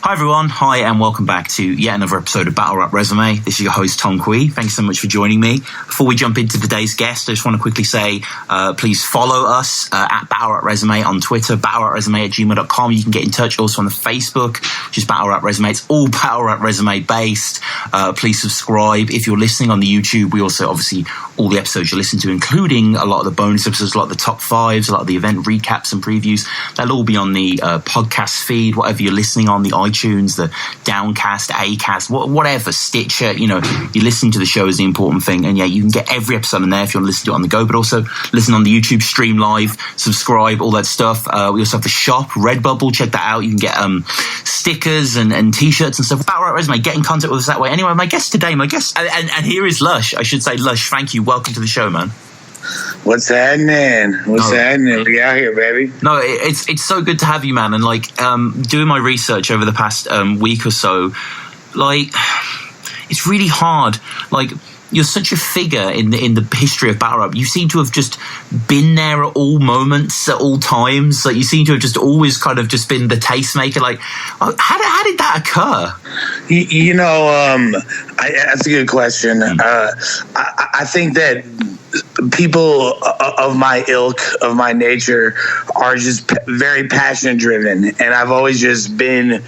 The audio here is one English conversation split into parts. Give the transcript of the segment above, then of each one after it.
Hi everyone, hi and welcome back to yet another episode of Battle Rap Resume. This is your host Tom Quee. Thanks so much for joining me. Before we jump into today's guest, I just want to quickly say please follow us at Battle Rap Resume on Twitter, battlerapresume@gmail.com. You can get in touch also on the Facebook, which is Battle Rap Resume. It's all Battle Rap Resume based. Please subscribe. If you're listening on the YouTube, we also obviously all the episodes you listen to, including a lot of the bonus episodes, a lot of the top fives, a lot of the event recaps and previews. They'll all be on the podcast feed, whatever you're listening on, the iTunes, the Downcast, Acast, whatever, Stitcher. You know, you listen to the show is the important thing. And yeah, you can get every episode in there if you want to listen to it on the go, but also listen on the YouTube, stream live, subscribe, all that stuff. We also have the shop, Redbubble. Check that out. You can get stickers and t-shirts and stuff. Battle Rap Resume, get in contact with us that way. Anyway, my guest today, and here is Lush. I should say, Lush, thank you. Welcome to the show, man. What's happening? Happening? We out here, baby. No, it's so good to have you, man. And like doing my research over the past week or so, like it's really hard. Like you're such a figure in the history of battle rap. You seem to have just been there at all moments, at all times. Like you seem to have just always kind of just been the tastemaker. Like how did that occur? That's a good question. I think that people of my ilk, of my nature, are just very passion driven, and I've always just been,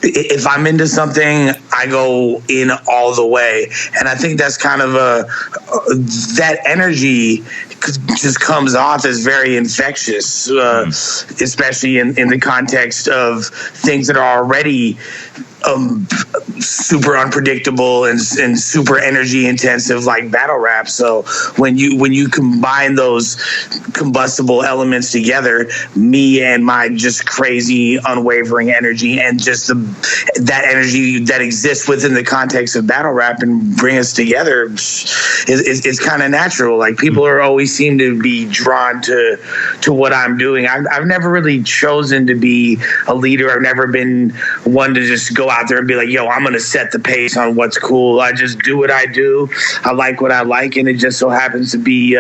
if I'm into something, I go in all the way. And I think that's kind of that energy just comes off as very infectious, especially in the context of things that are already super unpredictable and super energy intensive, like battle rap. So when you combine those combustible elements together, me and my just crazy unwavering energy and just that energy that exists within the context of battle rap and bring us together, it's kind of natural. Like people always seem to be drawn to what I'm doing. I've never really chosen to be a leader. I've never been one to just go out there and be like, yo, I'm going to set the pace on what's cool. I just do what I do. I like what I like, and it just so happens to be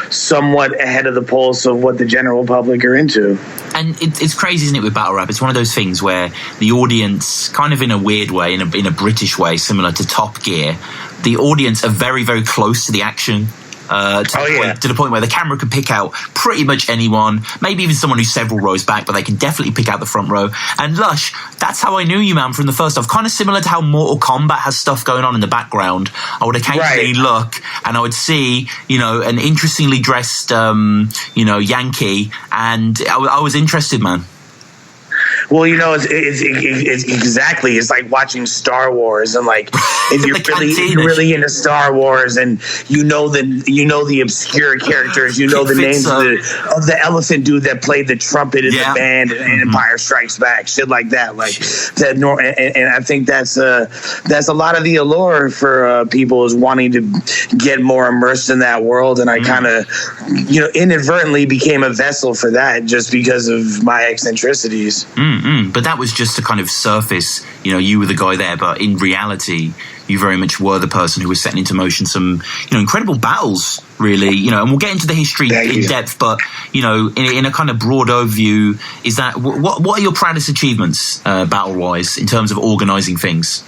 somewhat ahead of the pulse of what the general public are into. And it's crazy, isn't it, with battle rap? It's one of those things where the audience, kind of in a weird way, in a British way, similar to Top Gear, the audience are very, very close to the action. To the point where the camera can pick out pretty much anyone, maybe even someone who's several rows back, but they can definitely pick out the front row. And Lush, that's how I knew you, man, from the first off. Kind of similar to how Mortal Kombat has stuff going on in the background. I would occasionally look and I would see, an interestingly dressed, Yankee, and I was interested, man. Well, it's exactly. It's like watching Star Wars, and like if you're really into Star Wars, and the obscure characters, the names of the elephant dude that played the trumpet in the band in Empire Strikes Back, shit like that. Like that, and I think that's a lot of the allure for people, is wanting to get more immersed in that world, and I kind of inadvertently became a vessel for that just because of my eccentricities. But that was just to kind of surface, you were the guy there, but in reality, you very much were the person who was setting into motion some, incredible battles, really, and we'll get into the history in depth, but, in a kind of broad overview, is that, what are your proudest achievements, battle-wise, in terms of organizing things?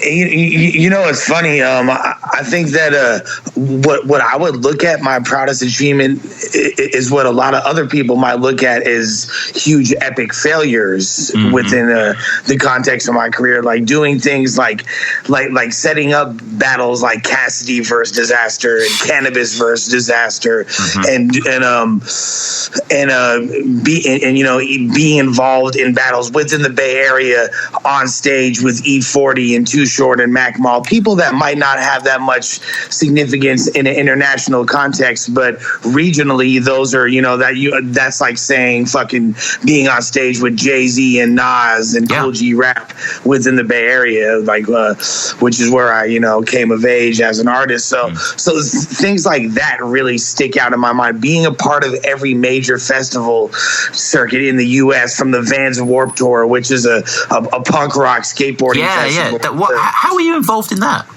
It's funny. I think that what I would look at my proudest achievement is what a lot of other people might look at as huge epic failures within the context of my career, like doing things like setting up battles like Cassidy versus Disaster and Cannabis versus Disaster, and being involved in battles within the Bay Area on stage with E40 and Too Short and Mac Mall, people that might not have that much significance in an international context, but regionally, those are, that's like saying fucking being on stage with Jay-Z and Nas and Cool G Rap within the Bay Area, like, which is where I, came of age as an artist. So things like that really stick out in my mind. Being a part of every major festival circuit in the U.S., from the Vans Warped Tour, which is a punk rock skateboarding festival. How were you involved in that?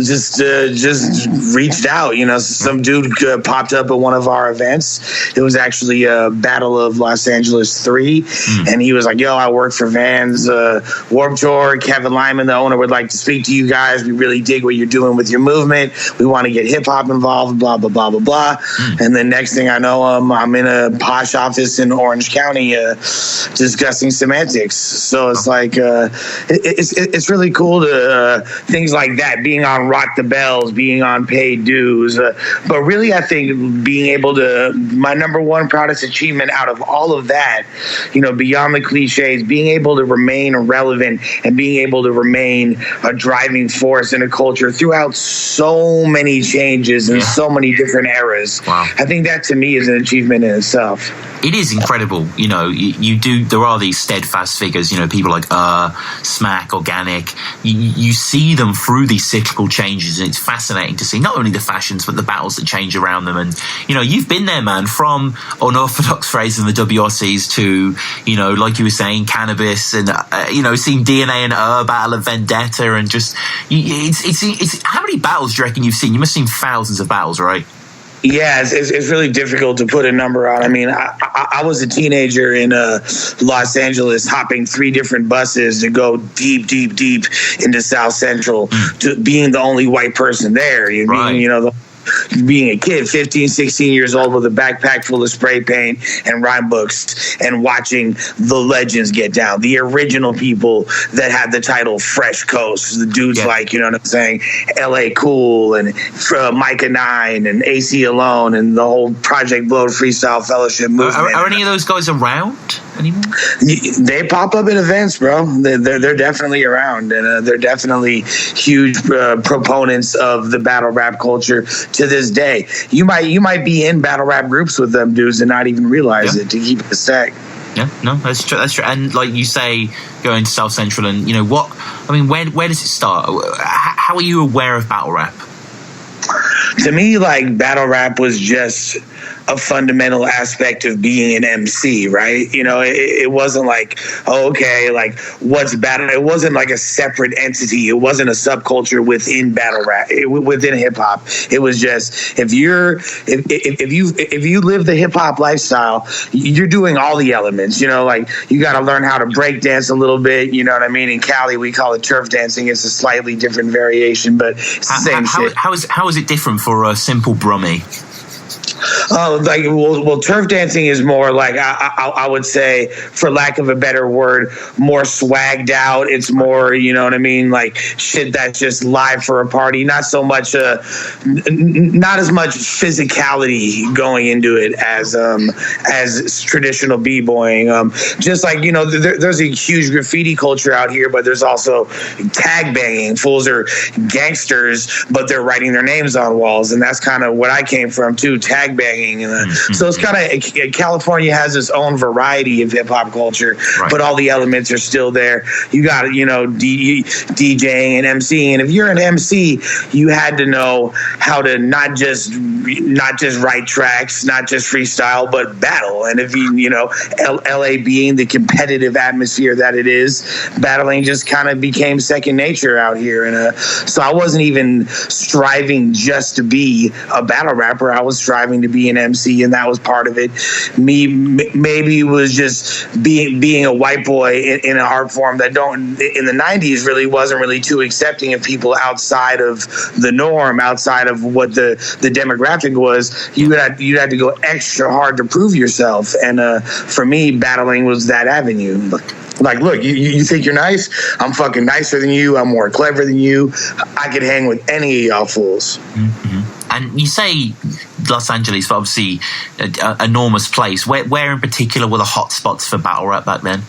just reached out. Some dude popped up at one of our events. It was actually a Battle of Los Angeles 3, and he was like, yo, I work for Vans Warped Tour. Kevin Lyman, the owner, would like to speak to you guys. We really dig what you're doing with your movement. We want to get hip-hop involved, blah, blah, blah, blah, blah. And then next thing I know, I'm in a posh office in Orange County discussing semantics. So it's like, it's really cool to things like that, being on Rock the Bells, being on Paid Dues. But really, I think being able to, my number one proudest achievement out of all of that, beyond the cliches, being able to remain relevant and being able to remain a driving force in a culture throughout so many changes and so many different eras. Wow. I think that to me is an achievement in itself. It is incredible. You do, there are these steadfast figures, people like Smack, Organic. You see them through these cyclical changes, and it's fascinating to see not only the fashions but the battles that change around them. And you've been there, man, from Unorthodox Phrases and the WRCs to like you were saying, Cannabis, and seeing DNA and Battle of Vendetta, and just it's how many battles do you reckon you've seen? You must have seen thousands of battles, right? Yeah, it's really difficult to put a number on. I mean, I was a teenager in Los Angeles, hopping 3 different buses to go deep into South Central, to being the only white person there. Being a kid, 15, 16 years old, with a backpack full of spray paint and rhyme books, and watching the legends get down, the original people that had the title Fresh Coast, the dudes like, you know what I'm saying, LA Cool and Micah 9 and AC Alone and the whole Project Blow Freestyle Fellowship movement. Are any of those guys around anymore? They pop up at events, bro. They're definitely around, and they're definitely huge proponents of the battle rap culture to this day. You might be in battle rap groups with them dudes and not even realize it, to keep it a stack. Yeah, no, that's true. That's true. And like you say, going to South Central, and where does it start? How are you aware of battle rap? To me, like, battle rap was just a fundamental aspect of being an MC, right? It wasn't like, what's battle? It wasn't like a separate entity. It wasn't a subculture within battle rap, within hip hop. It was just, if you live the hip hop lifestyle, you're doing all the elements. You got to learn how to break dance a little bit. You know what I mean? In Cali, we call it turf dancing. It's a slightly different variation, but it's the same shit. How is it different for a simple brummie? Turf dancing is more like, I would say, for lack of a better word, more swagged out. It's more, you know what I mean, like shit that's just live for a party. Not so much, not as much physicality going into it as traditional b-boying. Just like, there's a huge graffiti culture out here, but there's also tag banging. Fools are gangsters, but they're writing their names on walls, and that's kind of what I came from too. Tag banging. So it's kind of, California has its own variety of hip hop culture, but all the elements are still there. You got, DJing and MCing. And if you're an MC, you had to know how to not just write tracks, not just freestyle, but battle. And if LA being the competitive atmosphere that it is, battling just kind of became second nature out here. And so I wasn't even striving just to be a battle rapper. I was striving to be an MC, and that was part of it. Maybe it was just being a white boy in an art form that in the 90s really wasn't really too accepting of people outside of the norm, outside of what the demographic was. You had to go extra hard to prove yourself, and for me, battling was that avenue. Like, look, you think you're nice? I'm fucking nicer than you. I'm more clever than you. I could hang with any of y'all fools. Mm-hmm. And you say Los Angeles, but obviously an enormous place. Where in particular were the hot spots for battle rap back then?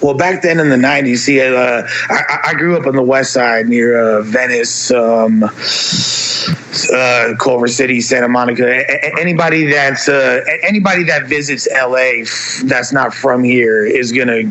Well, back then in the 90s, see, I grew up on the west side near Venice, Culver City, Santa Monica. Anybody that visits LA that's not from here is gonna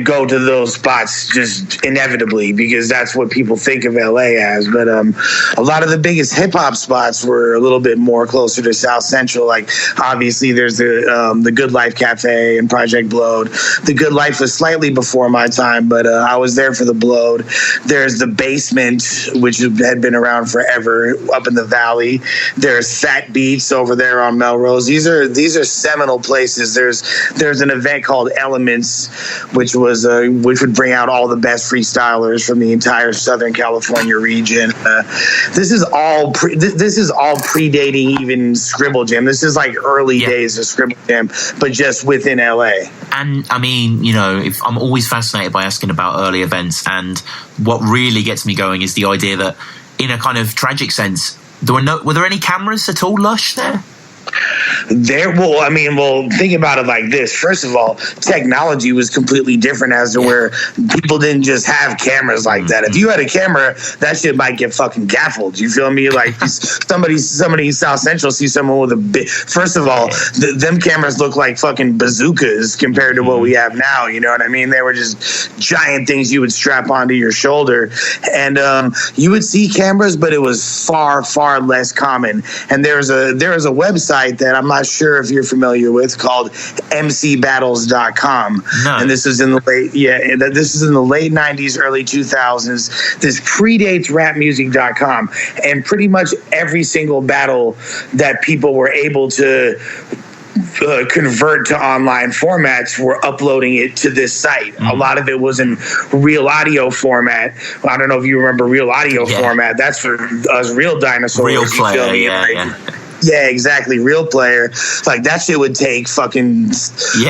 go to those spots just inevitably, because that's what people think of LA as. But a lot of the biggest hip hop spots were a little bit more closer to South Central. Like obviously there's the Good Life Cafe and Project Blowed. The Good Life was slightly before my time, but I was there for the Blowed. There's the Basement, which had been around forever up in the Valley. There's Fat Beats over there on Melrose. These are seminal places. There's an event called Elements, which would bring out all the best freestylers from the entire Southern California region. This is all predating even Scribble Jam. This is like early days of Scribble Jam, but just within LA. And I mean, if I'm always fascinated by asking about early events, and what really gets me going is the idea that, in a kind of tragic sense, were there any cameras at all, Lush, there? Think about it like this. First of all, technology was completely different as to where people didn't just have cameras like that. If you had a camera, that shit might get fucking gaffled. You feel me? Like somebody in South Central sees someone with a big. First of all, them cameras look like fucking bazookas compared to what we have now. You know what I mean? They were just giant things you would strap onto your shoulder, and you would see cameras, but it was far, far less common. And there was a website that I'm not sure if you're familiar with called mcbattles.com. No. And this is in the late 90s, early 2000s. This predates rapmusic.com, and pretty much every single battle that people were able to convert to online formats, were uploading it to this site. A lot of it was in real audio format. I don't know if you remember real audio format. That's for us real dinosaurs. Real player, Yeah, exactly. Real player. Like that shit would take fucking, 4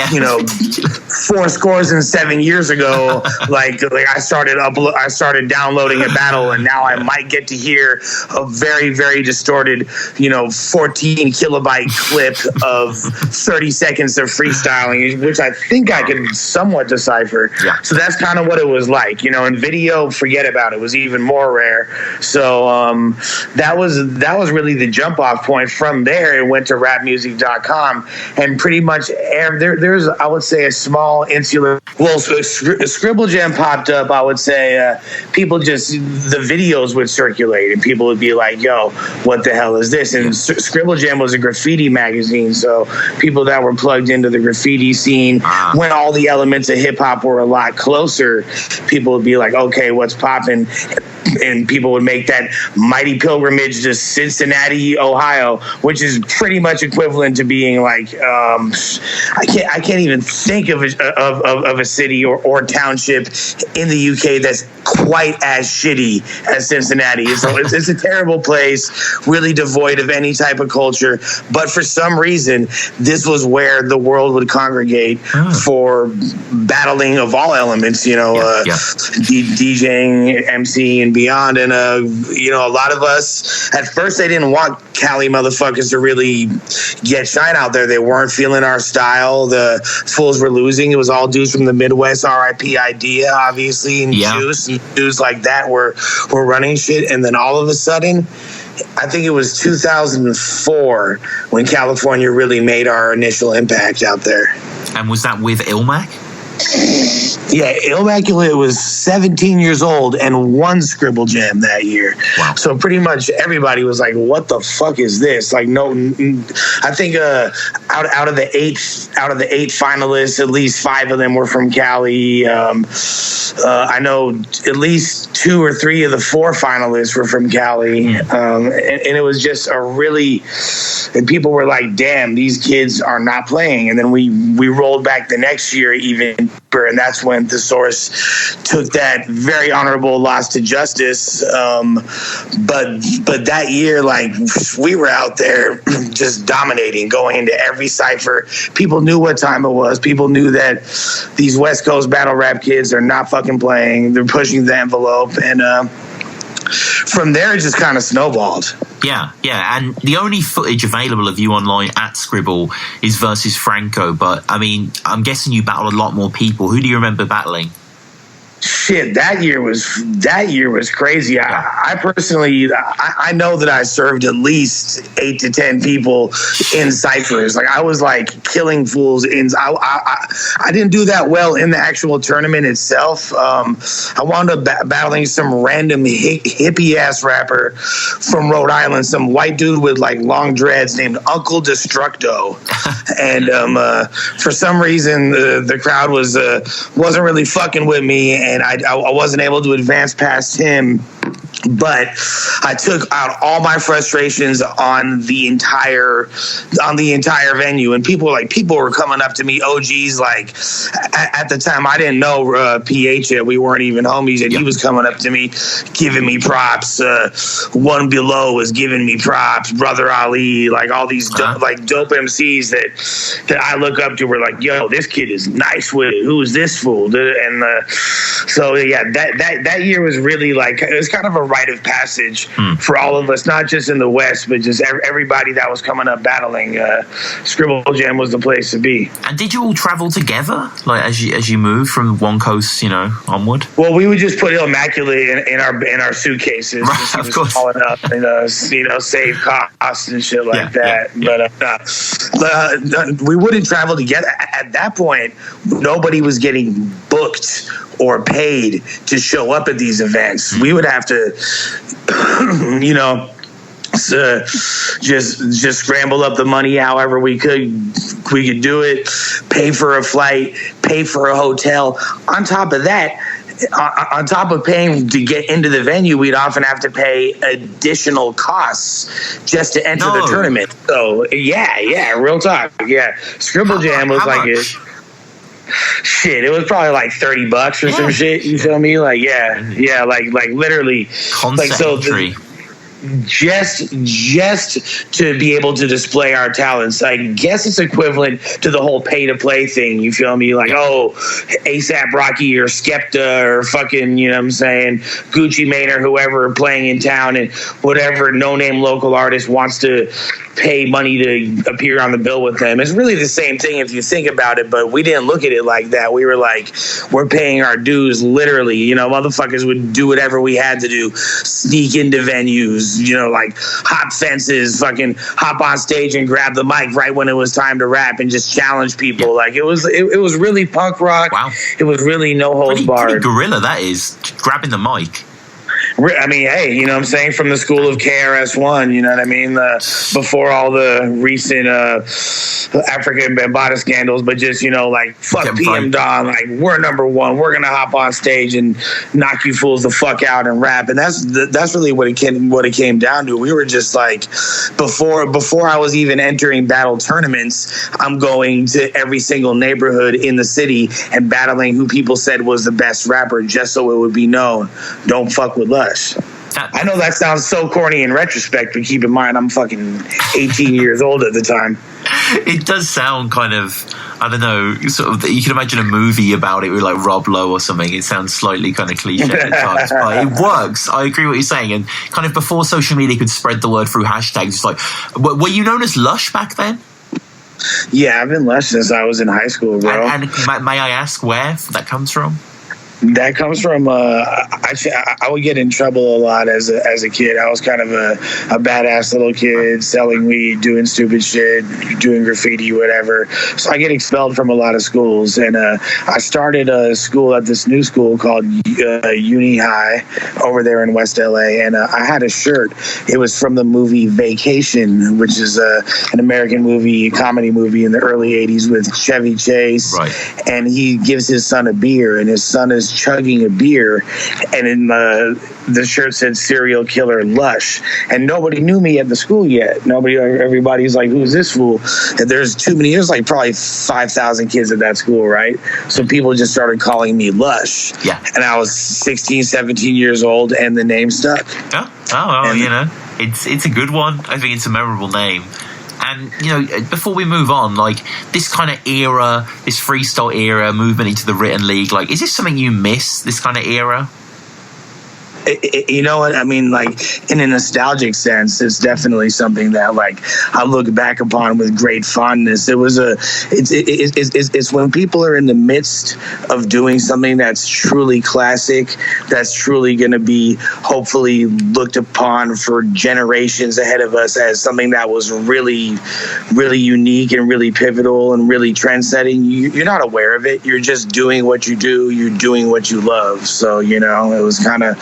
years ago. like I started downloading a battle, and now I might get to hear a very, very distorted, 14 kilobyte clip of 30 seconds of freestyling, which I think I can somewhat decipher. Yeah. So that's kind of what it was like. In video, forget about it. It was even more rare. So that was really the jump off point. From there, it went to rapmusic.com, and pretty much there's, I would say, a small insular. Well, so Scribble Jam popped up. I would say people the videos would circulate, and people would be like, "Yo, what the hell is this?" And Scribble Jam was a graffiti magazine, so people that were plugged into the graffiti scene, when all the elements of hip hop were a lot closer, people would be like, "Okay, what's popping?" And people would make that mighty pilgrimage to Cincinnati, Ohio, which is pretty much equivalent to being like, I can't even think of a city or township in the UK that's quite as shitty as Cincinnati. So it's a terrible place, really devoid of any type of culture. But for some reason, this was where the world would congregate for battling of all elements, DJing, MC, and beyond. And a lot of us, at first, they didn't want Cali motherfuckers to really get shine out there. They weren't feeling our style. The fools were losing. It was all dudes from the Midwest, RIP Idea, obviously, and Juice, and dudes like that were running shit. And then all of a sudden, I think it was 2004 when California really made our initial impact out there. And was that with Illmac? Yeah, Illmaculate was 17 years old and won Scribble Jam that year. Wow. So pretty much everybody was like, "What the fuck is this?" Like, no, I think out of the eight finalists, at least 5 of them were from Cali. I know at least 2 or 3 of the 4 finalists were from Cali, and it was just and people were like, "Damn, these kids are not playing." And then we rolled back the next year even deeper, and that's when the Saurus took that very honorable loss to Justice. But that year, like, we were out there just dominating, going into every cipher. People knew what time it was. People knew that these West Coast battle rap kids are not fucking playing. They're pushing the envelope, and from there it just kind of snowballed. Yeah, and the only footage available of you online at Scribble is versus Franco, but I mean, I'm guessing you battled a lot more people. Who do you remember battling? Shit, that year was crazy. I personally, I know that I served at least 8 to 10 people in ciphers. Like I was like killing fools. I didn't do that well in the actual tournament itself. I wound up battling some random hippie ass rapper from Rhode Island, some white dude with like long dreads named Uncle Destructo, and for some reason the crowd wasn't really fucking with me, and I wasn't able to advance past him. But I took out all my frustrations on the entire venue, and people were coming up to me, OGs. Like at the time, I didn't know PH yet. We weren't even homies, and he was coming up to me, giving me props. One Below was giving me props. Brother Ali, like all these dope MCs that I look up to were like, yo, this kid is nice with it. Who is this fool? And so yeah, that year was really like, it was kind of a rite of passage for all of us, not just in the West, but just everybody that was coming up battling. Scribble Jam was the place to be. And did you all travel together, like as you move from one coast, onward? Well, we would just put Illmaculate in our suitcases, right, of course, calling up and save costs and shit like that. Yeah. But we wouldn't travel together at that point. Nobody was getting booked or paid to show up at these events. We would have to, just scramble up the money however we could do it, pay for a flight, pay for a hotel. On top of that, on top of paying to get into the venue, we'd often have to pay additional costs just to enter the tournament. So yeah, real talk. Yeah, Scribble Jam was like it. Shit, it was probably like $30 or some shit. You feel me? Like like literally. Concept just to be able to display our talents. I guess it's equivalent to the whole pay to play thing. You feel me? Like, ASAP Rocky or Skepta or fucking, you know what I'm saying, Gucci Mane or whoever playing in town, and whatever no-name local artist wants to pay money to appear on the bill with them. It's really the same thing if you think about it, but we didn't look at it like that. We were like, we're paying our dues literally. Motherfuckers would do whatever we had to do, sneak into venues, like hop fences, fucking hop on stage and grab the mic right when it was time to rap and just challenge people. Like it was really punk rock. Wow. It was really no holds barred. Pretty guerrilla that is, grabbing the mic. I mean, hey, you know what I'm saying? From the school of KRS-One, you know what I mean? Before all the recent African Bambaataa scandals, but just, fuck PM Dawn. Like, we're number one. We're going to hop on stage and knock you fools the fuck out and rap. And that's really what it came down to. We were just like, before I was even entering battle tournaments, I'm going to every single neighborhood in the city and battling who people said was the best rapper just so it would be known. Don't fuck with Lush. I know that sounds so corny in retrospect, but keep in mind I'm fucking 18 years old at the time. It does sound kind of, I don't know, sort of, you can imagine a movie about it with like Rob Lowe or something. It sounds slightly kind of cliche at times, but it works. I agree with what you're saying. And kind of before social media could spread the word through hashtags, it's like, were you known as Lush back then? Yeah, I've been Lush since I was in high school, bro. And may I ask where that comes from? That comes from I would get in trouble a lot as a kid. I was kind of a badass little kid, selling weed, doing stupid shit, doing graffiti, whatever. So I get expelled from a lot of schools, and I started a school at this new school called Uni High over there in West LA, and I had a shirt. It was from the movie Vacation, which is an American movie, comedy movie in the early 80s with Chevy Chase. Right. And he gives his son a beer, and his son is chugging a beer, and in the shirt said serial killer Lush, and nobody knew me at the school yet. Everybody's like, who's this fool? And there's like probably 5,000 kids at that school, right? So people just started calling me Lush. Yeah. And I was 16, 17 years old, and the name stuck. It's a good one. I think it's a memorable name. And, before we move on, like, this kind of era, this freestyle era, movement into the written league, like, is this something you miss, this kind of era? You know what I mean? Like, in a nostalgic sense, it's definitely something that, like, I look back upon with great fondness. It's when people are in the midst of doing something that's truly classic, that's truly going to be hopefully looked upon for generations ahead of us as something that was really, really unique and really pivotal and really trend-setting. You're not aware of it. You're just doing what you do. You're doing what you love. So, you know, it was kind of,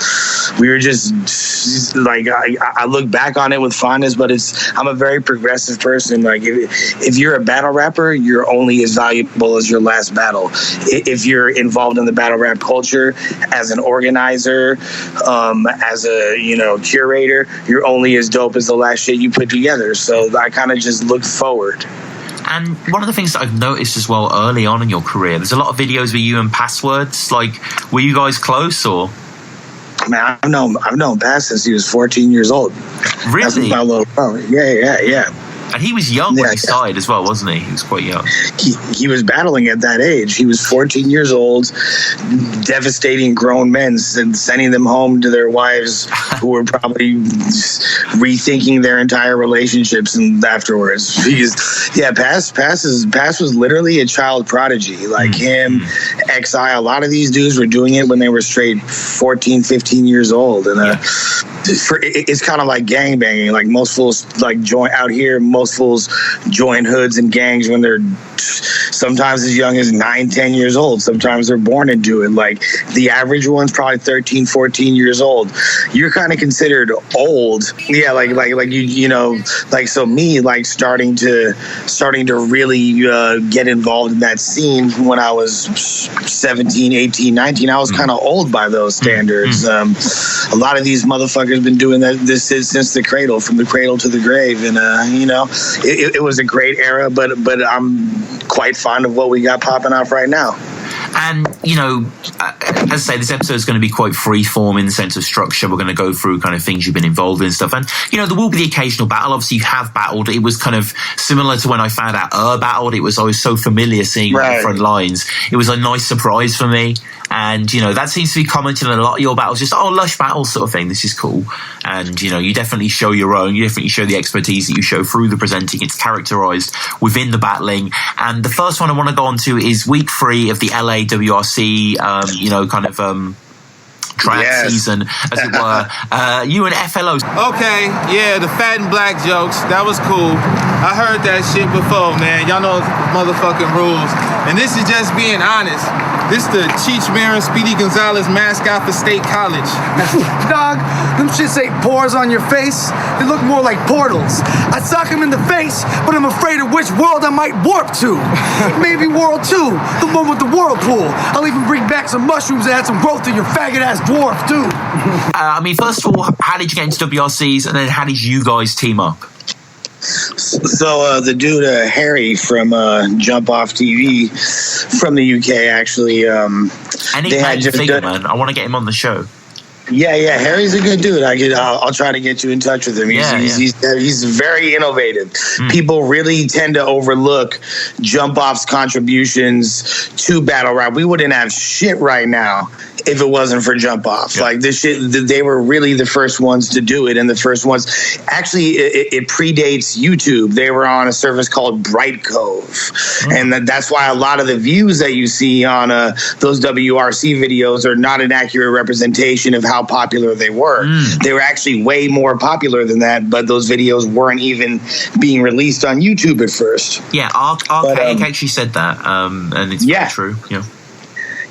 we were just like, I look back on it with fondness, but I'm a very progressive person. Like, if you're a battle rapper, you're only as valuable as your last battle. If you're involved in the battle rap culture as an organizer, as a, you know, curator, you're only as dope as the last shit you put together. So I kind of just looked forward. And one of the things that I've noticed as well early on in your career, there's a lot of videos with you and Passwords. Like, were you guys close, or? Man, I've known Pass since he was 14 years old. Really? That's my little bro. Yeah. And he was young when he started as well, wasn't he? He was quite young. He was battling at that age. He was 14 years old, devastating grown men and sending them home to their wives who were probably rethinking their entire relationships and afterwards. Pass was literally a child prodigy. Like him, XI, a lot of these dudes were doing it when they were straight 14, 15 years old. And it's kind of like gang banging. Like most fools like join out here. Most fools join hoods and gangs when they're sometimes as young as 9, 10 years old. Sometimes they're born into it. Like the average one's probably 13, 14 years old. You're kind of considered old. Yeah, like you know, like, so me, like starting to really get involved in that scene when I was 17, 18, 19, I was kind of old by those standards. A lot of these motherfuckers been doing this since the cradle, from the cradle to the grave. And, you know, it was a great era, but I'm quite fond of what we got popping off right now. And, you know, as I say, this episode is going to be quite freeform in the sense of structure. We're going to go through kind of things you've been involved in and stuff. And, you know, there will be the occasional battle. Obviously, you have battled. It was kind of similar to when I found out battled. I was so familiar seeing the front lines. It was a nice surprise for me. And, you know, that seems to be commented on a lot of your battles, just, Lush battles sort of thing. This is cool. And, you know, you definitely show your own. You definitely show the expertise that you show through the presenting. It's characterized within the battling. And the first one I want to go on to is week 3 of the LA WRC, you know, kind of tryout season, as it were. You and FLO. Okay, yeah, the fat and black jokes. That was cool. I heard that shit before, man. Y'all know motherfucking rules. And this is just being honest. This the Cheech Marin Speedy Gonzalez mascot for State College. Dog, them shits ain't pores on your face. They look more like portals. I sock him in the face, but I'm afraid of which world I might warp to. Maybe World 2, the one with the whirlpool. I'll even bring back some mushrooms and add some growth to your faggot-ass dwarf, too. I mean, first of all, how did you get into WRCs, and then how did you guys team up? So the dude Harry from Jump Off TV from the UK actually. And he had figure, man. I want to get him on the show. Yeah, Harry's a good dude. I'll try to get you in touch with him. He's very innovative. People really tend to overlook Jump Off's contributions to battle rap. We wouldn't have shit right now if it wasn't for Jump Off. Like this shit, they were really the first ones to do it, and the first ones. Actually, it predates YouTube. They were on a service called Bright Cove, and that's why a lot of the views that you see on those WRC videos are not an accurate representation of how popular they were. They were actually way more popular than that, but those videos weren't even being released on YouTube at first. Yeah, Archaic actually said that, and it's very true. Yeah.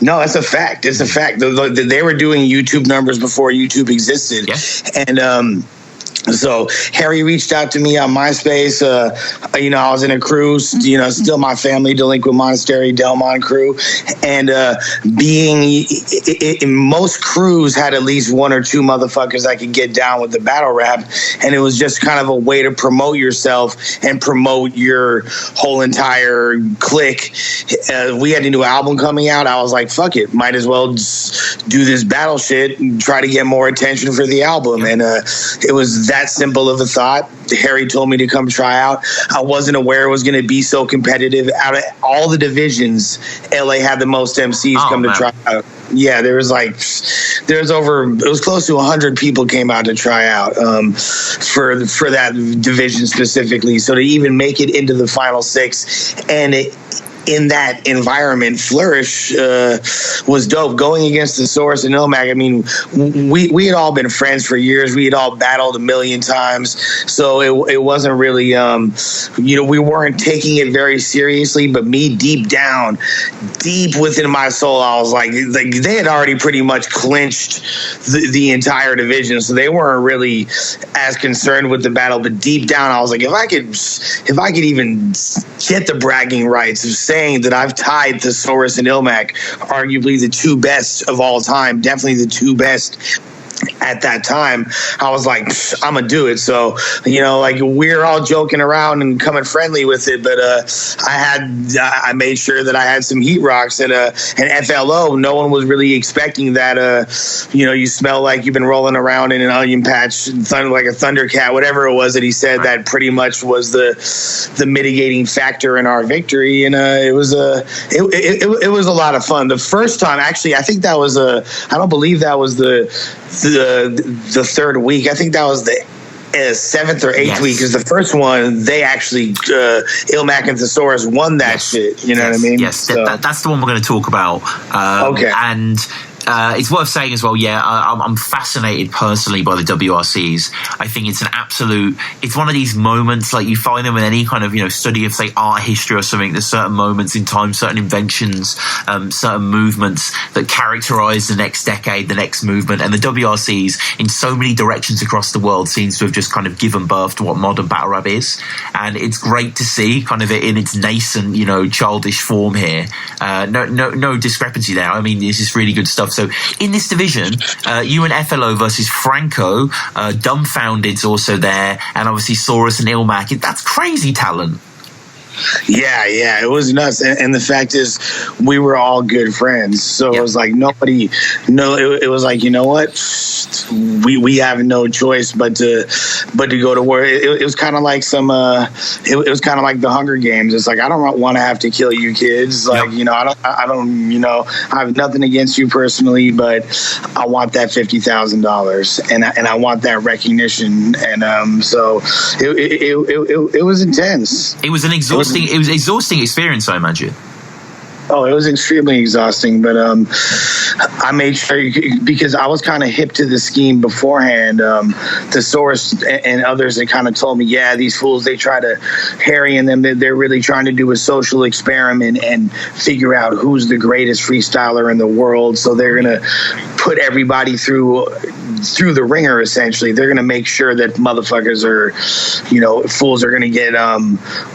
No, it's a fact. It's a fact. They were doing YouTube numbers before YouTube existed. Yeah. And so Harry reached out to me on MySpace. You know, I was in a crew, you know, still my family, Delinquent Monastery, Delmon crew. And being in most crews had at least 1 or 2 motherfuckers that could get down with the battle rap. And it was just kind of a way to promote yourself and promote your whole entire clique. We had a new album coming out. I was like, fuck it. Might as well just do this battle shit and try to get more attention for the album. And it was that simple of a thought. Harry told me to come try out. I wasn't aware it was going to be so competitive. Out of all the divisions, LA had the most MCs come to try out. Yeah, there was like it was close to 100 people came out to try out for that division specifically. So to even make it into the final 6 and in that environment flourish was dope. Going against the Saurus and Illmac, I mean, we had all been friends for years. We had all battled a million times, so it wasn't really we weren't taking it very seriously. But me, deep down, deep within my soul, I was like they had already pretty much clinched the entire division, so they weren't really as concerned with the battle. But deep down, I was like, if I could even get the bragging rights of saying that I've tied the Saurus and Illmac, arguably the 2 best of all time, definitely the 2 best at that time, I was like, I'm gonna do it. So, like, we're all joking around and coming friendly with it, but I made sure that I had some heat rocks and an FLO. No one was really expecting that. You smell like you've been rolling around in an onion patch, like a Thundercat, whatever it was that he said. That pretty much was the mitigating factor in our victory, and it was a lot of fun. The first time, actually, I think that was I don't believe that was the 3rd week. I think that was the 7th or 8th week, because the first one they actually Illmac and Thesaurus won that shit. You know what I mean? Yes, so that's the one we're going to talk about. Okay, and. It's worth saying as well, I'm fascinated personally by the WRCs. I think it's it's one of these moments, like you find them in any kind of, study of, say, art history or something. There's certain moments in time, certain inventions, certain movements that characterize the next decade, the next movement. And the WRCs, in so many directions across the world, seems to have just kind of given birth to what modern battle rap is. And it's great to see kind of it in its nascent, childish form here. No discrepancy there. I mean, this is really good stuff. So in this division, you and FLO versus Franco, Dumbfounded's also there, and obviously Saurus and Illmac. That's crazy talent. Yeah, it was nuts. And the fact is, we were all good friends. So it was like it was like, you know what? We have no choice but to go to war. It was kind of like it was kind of like the Hunger Games. It's like, I don't want to have to kill you kids. Like, I don't, I have nothing against you personally, but I want that $50,000 and I want that recognition. And so it was intense. It was an exhausting experience, I imagine. Oh, it was extremely exhausting, but I made sure, because I was kind of hip to the scheme beforehand. The Saurus and others that kind of told me, these fools, they try to Harry and them, they're really trying to do a social experiment and figure out who's the greatest freestyler in the world. So they're going to put everybody through the ringer, essentially. They're going to make sure that motherfuckers are, fools are going to get,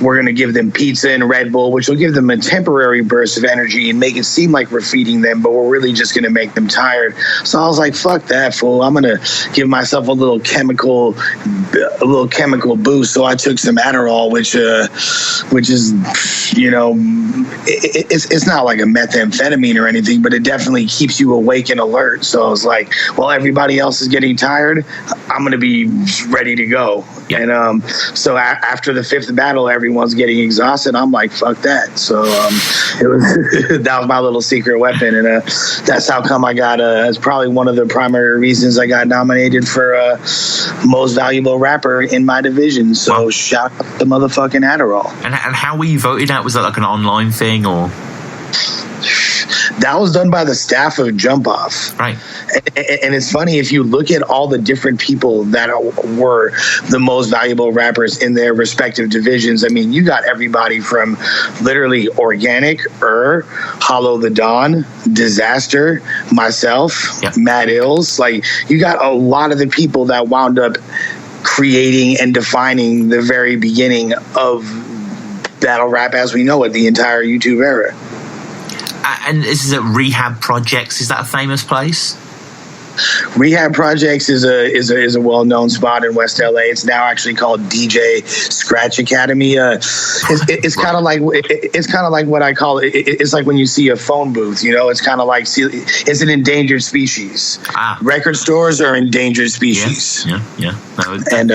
we're going to give them pizza and Red Bull, which will give them a temporary burst of energy and make it seem like we're feeding them, but we're really just going to make them tired. So I was like, fuck that, fool. I'm going to give myself a little chemical boost. So I took some Adderall, which is, it's not like a methamphetamine or anything, but it definitely keeps you awake and alert. So I was like, well, everybody else is getting tired, I'm going to be ready to go. Yeah. And so after the 5th battle, everyone's getting exhausted. I'm like, fuck that. So that was my little secret weapon, and that's how come I got. It's probably one of the primary reasons I got nominated for most valuable rapper in my division. So shout out the motherfucking Adderall. And how were you voted out? Was that like an online thing or? That was done by the staff of Jump Off. Right. And it's funny, if you look at all the different people that were the most valuable rappers in their respective divisions, I mean, you got everybody from literally Organic, Hollow the Dawn, Disaster, myself, Mad Ills. Like, you got a lot of the people that wound up creating and defining the very beginning of battle rap as we know it, the entire YouTube era. And this is at Rehab Projects. Is that a famous place? Rehab Projects is a well-known spot in West LA. It's now actually called DJ Scratch Academy. It's kind of like what I call it. It's like when you see a phone booth. It's kind of like it's an endangered species. Record stores are endangered species. Yeah. And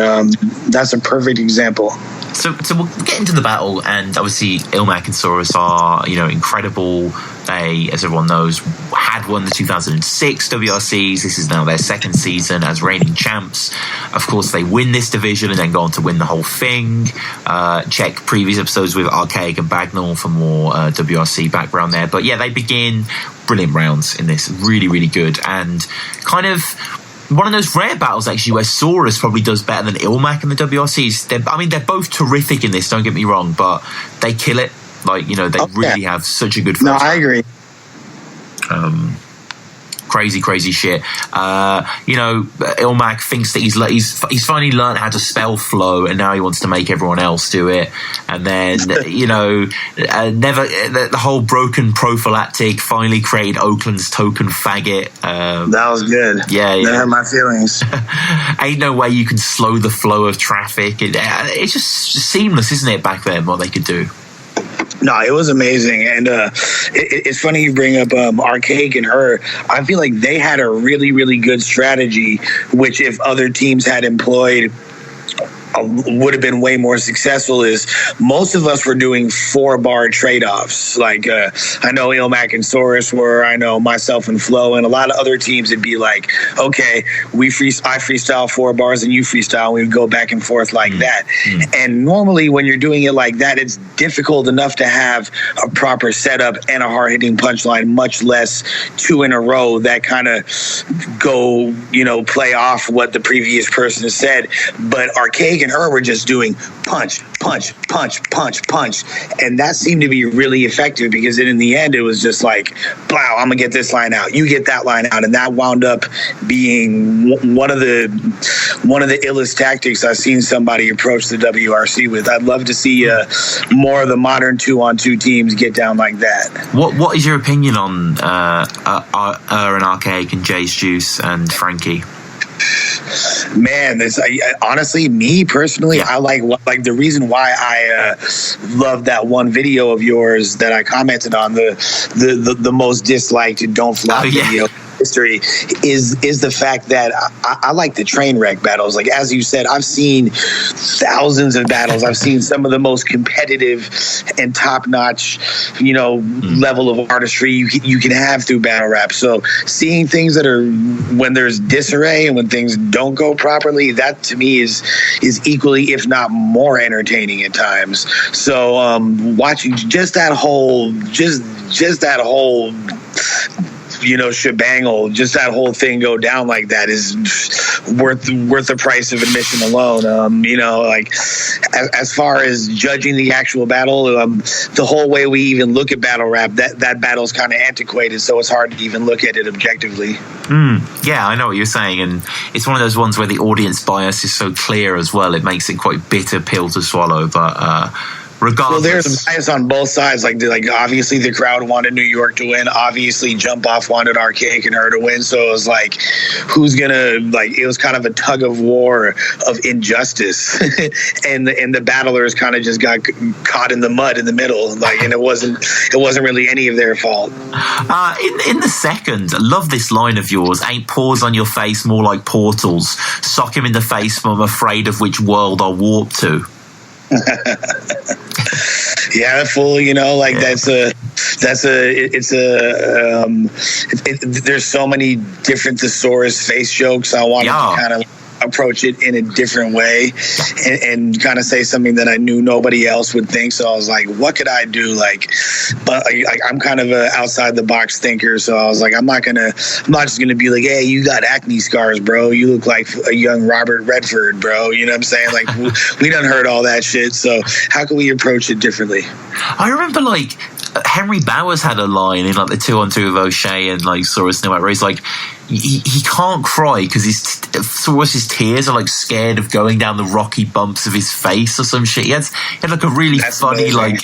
that's a perfect example. So we'll get into the battle, and obviously Illmac and Saurus are incredible They, as everyone knows, had won the 2006 WRCs. This is now their second season as reigning champs. Of course, they win this division and then go on to win the whole thing. Check previous episodes with Archaic and Bagnall for more WRC background there. But yeah, they begin brilliant rounds in this. Really, really good. And kind of one of those rare battles, actually, where Saurus probably does better than Ilmac in the WRCs. They're both terrific in this, don't get me wrong, but they kill it. Like, you know, they really have such a good first No, I agree. Crazy shit. You know, Ilmac thinks that he's finally learned how to spell flow, and now he wants to make everyone else do it. And then, you know, the whole broken prophylactic finally created Oakland's token faggot. That was good. Yeah. That hurt my feelings. Ain't no way you can slow the flow of traffic. It's just seamless, isn't it, back then, what they could do? No, it was amazing. And it's funny you bring up Archaic and her. I feel like they had a really, really good strategy, which if other teams had employed, would have been way more successful. Is most of us were doing 4-bar trade-offs. Like I know Ilmac and Saurus were, I know myself and Flo, and a lot of other teams would be like, okay, I freestyle 4 bars and you freestyle, and we would go back and forth like that. And normally when you're doing it like that, it's difficult enough to have a proper setup and a hard-hitting punchline, much less 2 in a row that kind of go, you know, play off what the previous person has said. But Archaic and her were just doing punch, and that seemed to be really effective, because in the end it was just like, wow, I'm gonna get this line out, you get that line out, and that wound up being one of the illest tactics I've seen somebody approach the WRC with. I'd love to see more of the modern 2-on-2 teams get down like that. What is your opinion on and Archaic and Jay's Juice and Frankie? Man, honestly, me personally, I like the reason why I love that one video of yours that I commented on, the most disliked Don't Flop video history, is the fact that I like the train wreck battles. Like, as you said, I've seen thousands of battles. I've seen some of the most competitive and top-notch, you know, level of artistry you can have through battle rap. So seeing things that are, when there's disarray and when things don't go properly, that to me is equally, if not more, entertaining at times. So watching just that whole you know, shebangle, just that whole thing go down like that is worth the price of admission alone. You know, like as far as judging the actual battle, the whole way we even look at battle rap, that battle's kind of antiquated, so it's hard to even look at it objectively. Yeah, I know what you're saying, and it's one of those ones where the audience bias is so clear as well. It makes it quite bitter pill to swallow, but regardless. Well, there's bias on both sides. Like obviously the crowd wanted New York to win. Obviously Jump Off wanted Archaic and her to win. So it was like, who's gonna, like, it was kind of a tug of war of injustice, and the battlers kind of just got caught in the mud in the middle. Like, and it wasn't really any of their fault. In the second, I love this line of yours: "Ain't pores on your face more like portals? Sock him in the face, I'm afraid of which world I'll warp to." Yeah, full. You know, like there's so many different thesaurus face jokes. I wanted to kind of approach it in a different way and kind of say something that I knew nobody else would think. So I was like, what could I do? Like, but I'm kind of a outside the box thinker. So I was like, I'm not just gonna be like, hey, you got acne scars, bro. You look like a young Robert Redford, bro. You know what I'm saying? Like, we done heard all that shit. So how can we approach it differently? I remember, like, Henry Bowers had a line in like the 2-on-2 of O'Shea and like Saurus Illmaculate, where he's like, he can't cry because Saurus's tears are like scared of going down the rocky bumps of his face or some shit. He had like a really funny, like,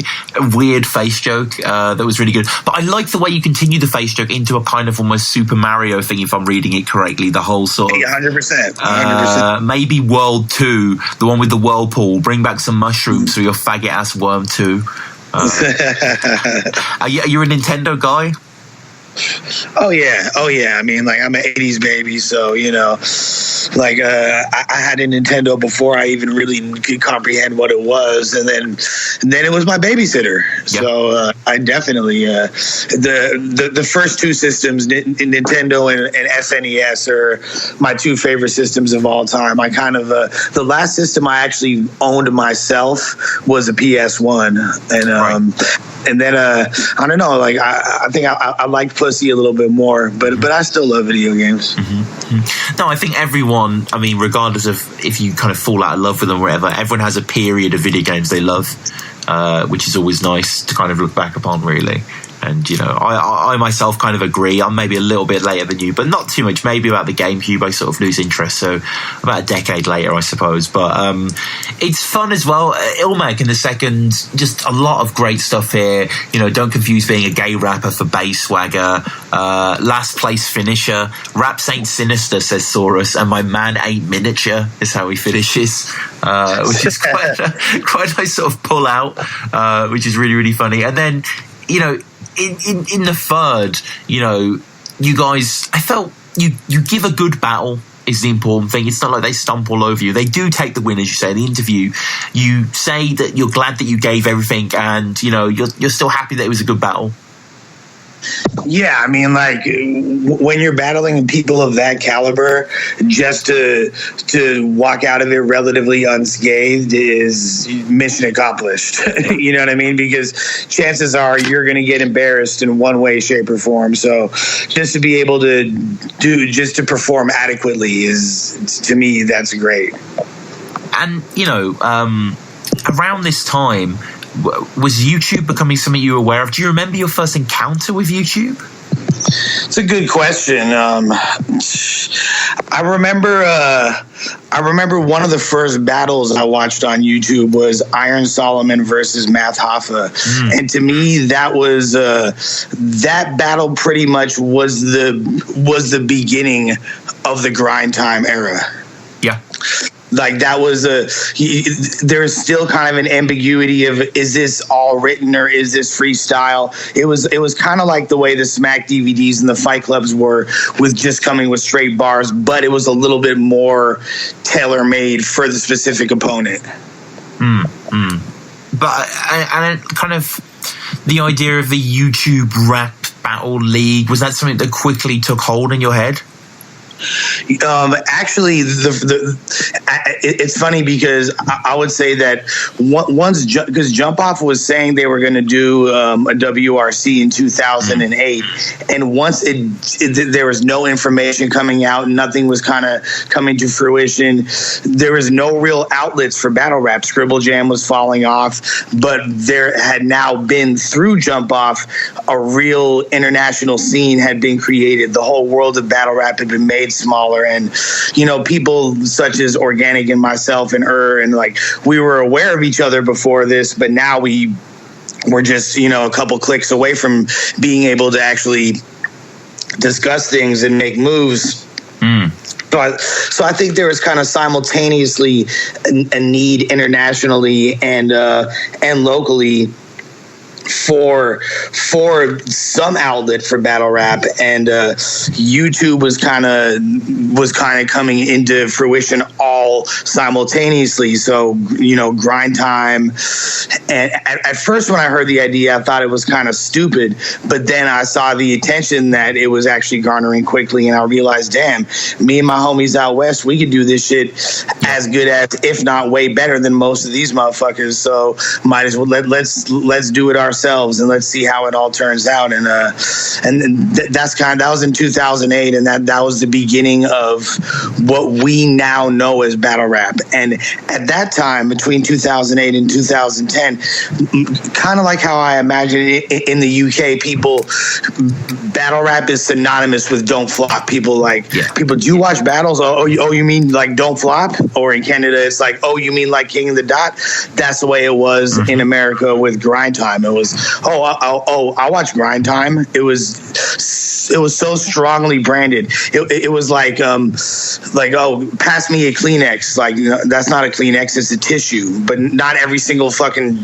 weird face joke that was really good. But I like the way you continue the face joke into a kind of almost Super Mario thing, if I'm reading it correctly. The whole sort of 100%. Maybe World 2, the one with the whirlpool. Bring back some mushrooms for your faggot ass worm 2. Are you a Nintendo guy? Oh yeah. I mean, like, I'm an '80s baby, so like I had a Nintendo before I even really could comprehend what it was, and then it was my babysitter. Yep. So I definitely the first two systems, Nintendo and SNES, are my two favorite systems of all time. I kind of the last system I actually owned myself was a PS1, and right. And then I don't know, like I think I like pussy a little bit more, but I still love video games. Mm-hmm. No, I think everyone, I mean, regardless of if you kind of fall out of love with them or whatever, everyone has a period of video games they love, which is always nice to kind of look back upon, really. And, I myself kind of agree. I'm maybe a little bit later than you, but not too much. Maybe about the GameCube, I sort of lose interest. So about a decade later, I suppose. But it's fun as well. Illmac in the second, just a lot of great stuff here. Don't confuse being a gay rapper for bass swagger. Last place finisher. Raps ain't sinister, says Saurus. And my man ain't miniature is how he finishes, which is quite a nice sort of pull out, which is really, really funny. And then, in the third, you guys, I felt you give a good battle is the important thing. It's not like they stomp all over you. They do take the win, as you say in the interview. You say that you're glad that you gave everything, and you're still happy that it was a good battle. Yeah, I mean, like, when you're battling people of that caliber, just to walk out of it relatively unscathed is mission accomplished. You know what I mean? Because chances are you're going to get embarrassed in one way, shape, or form. So just to be able to perform adequately is, to me, that's great. And, around this time, was YouTube becoming something you were aware of? Do you remember your first encounter with YouTube? It's a good question. I remember one of the first battles I watched on YouTube was Iron Solomon versus Math Hoffa, and to me that was that battle pretty much was the beginning of the grind time era. Yeah. Like, that was there's still kind of an ambiguity of, is this all written or is this freestyle? It was kind of like the way the Smack DVDs and the Fight Clubs were, with just coming with straight bars, but it was a little bit more tailor-made for the specific opponent. But and kind of the idea of the YouTube rap battle league, was that something that quickly took hold in your head? Actually, it's funny because I would say that once, because Jump Off was saying they were going to do a WRC in 2008, and once there was no information coming out, nothing was kind of coming to fruition. There was no real outlets for battle rap. Scribble Jam was falling off, but there had now been, through Jump Off, a real international scene had been created. The whole world of battle rap had been made smaller, and people such as Organic and myself and and like, we were aware of each other before this, but now we're just a couple clicks away from being able to actually discuss things and make moves. So I think there was kind of simultaneously a need internationally and locally for some outlet for battle rap, and YouTube was kind of coming into fruition all simultaneously. So grind time, and at first when I heard the idea, I thought it was kind of stupid, but then I saw the attention that it was actually garnering quickly, and I realized, damn, me and my homies out west, we could do this shit as good as, if not way better than, most of these motherfuckers. So might as well let's do it ourselves, and let's see how it all turns out. And that was in 2008, and that was the beginning of what we now know as battle rap. And at that time, between 2008 and 2010, kind of like how I imagine it in the UK, people, battle rap is synonymous with don't flop. People, do you watch battles? Oh, you mean like don't flop? Or in Canada, it's like, oh, you mean like King of the Dot? That's the way it was in America with grind time. It was, I watch grind time. It was so strongly branded. It was like, oh, pass me a clean Kleenex. Like, that's not a Kleenex, it's a tissue. But not every single fucking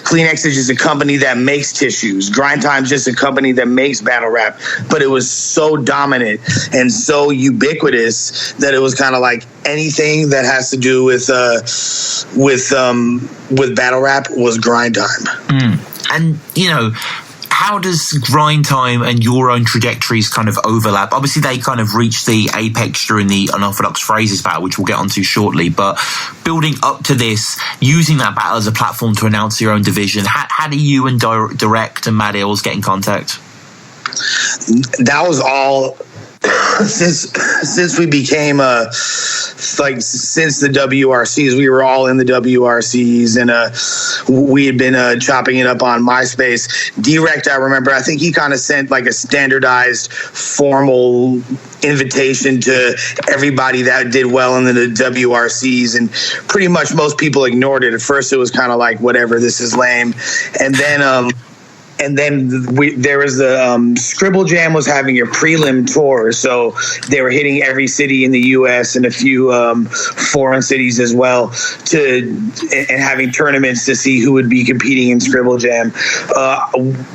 Kleenex is just a company that makes tissues. Grind Time's just a company that makes battle rap. But it was so dominant and so ubiquitous that it was kind of like anything that has to do with battle rap was Grind Time. And, you know, how does Grind Time and your own trajectories kind of overlap? Obviously, they kind of reached the apex during the Unorthodox Phrases battle, which we'll get onto shortly. But building up to this, using that battle as a platform to announce your own division, how do you and Direct and Mad Ills get in contact? That was all since we became since the WRCs. We were all in the WRCs, and we had been chopping it up on MySpace. Direct, I remember, I think he kind of sent like a standardized formal invitation to everybody that did well in the WRCs, and pretty much most people ignored it. At first it was kind of like, whatever, this is lame. And then there was the Scribble Jam was having a prelim tour, so they were hitting every city in the U.S. and a few foreign cities as well, and having tournaments to see who would be competing in Scribble Jam.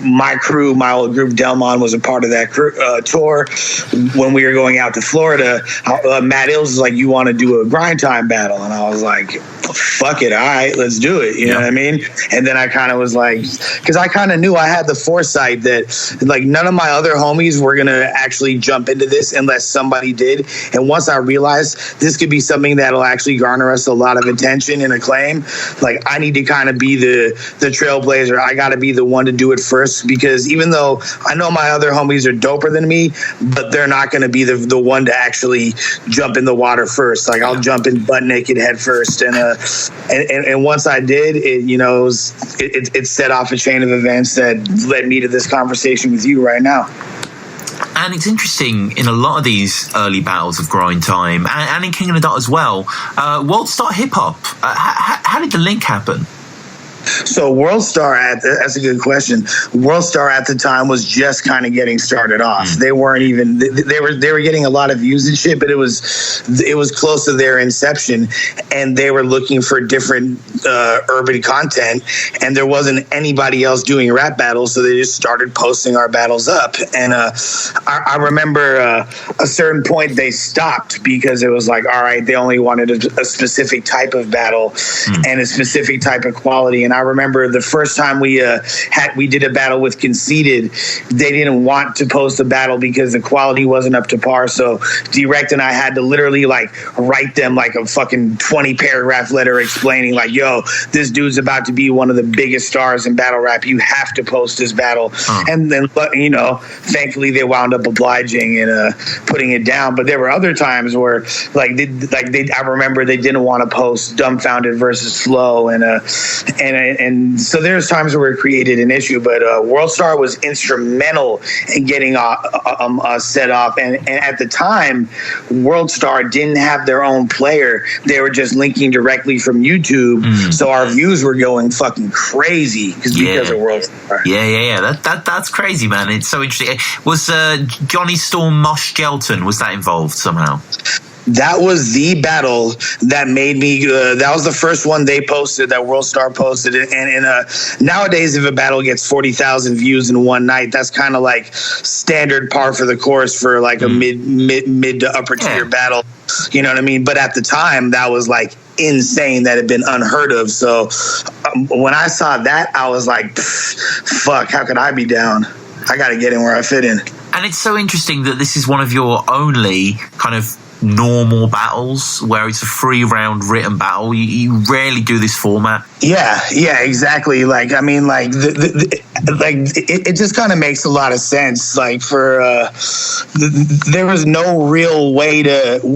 My crew, my old group Delmon, was a part of that tour. When we were going out to Florida, Mad Ills was like, "You want to do a Grind Time battle?" And I was like, "Fuck it, all right, let's do it." You know what I mean? And then I kind of was like, because I kind of knew I had the foresight that like none of my other homies were gonna actually jump into this unless somebody did. And once I realized this could be something that'll actually garner us a lot of attention and acclaim, like I need to kind of be the trailblazer. I got to be the one to do it first, because even though I know my other homies are doper than me, but they're not going to be the one to actually jump in the water first. Like I'll jump in butt naked head first, and once I did, it set off a chain of events that led me to this conversation with you right now. And it's interesting, in a lot of these early battles of Grind Time, and in King of the Dot as well, World Star Hip Hop, how did the link happen? So World Star, that's a good question. World Star at the time was just kind of getting started off. They weren't even, they were getting a lot of views and shit, but it was close to their inception, and they were looking for different urban content, and there wasn't anybody else doing rap battles, so they just started posting our battles up. And I remember a certain point they stopped because it was like, all right, they only wanted a specific type of battle and a specific type of quality. And I remember the first time we did a battle with Conceited, they didn't want to post a battle because the quality wasn't up to par. So Direct and I had to literally like write them like a fucking 20 paragraph letter explaining like, yo, this dude's about to be one of the biggest stars in battle rap. You have to post this battle. And then, thankfully they wound up obliging and putting it down. But there were other times where I remember they didn't want to post Dumbfounded versus Slow, and so there's times where it created an issue, but World Star was instrumental in getting us set off. And at the time, World Star didn't have their own player. They were just linking directly from YouTube. So our views were going fucking crazy because of World Star. Yeah. That's crazy, man. It's so interesting. Was Johnny Storm Mosh Gelton, was that involved somehow? That was the battle that made me. That was the first one they posted, that World Star posted. And nowadays, if a battle gets 40,000 views in one night, that's kind of like standard par for the course for like a mid to upper tier battle. You know what I mean? But at the time, that was like insane. That had been unheard of. So when I saw that, I was like, fuck, how could I be down? I got to get in where I fit in. And it's so interesting that this is one of your only kind of normal battles where it's a 3-round written battle. You rarely do this format. Yeah, exactly. Like, I mean, like, it just kind of makes a lot of sense. Like, there was no real way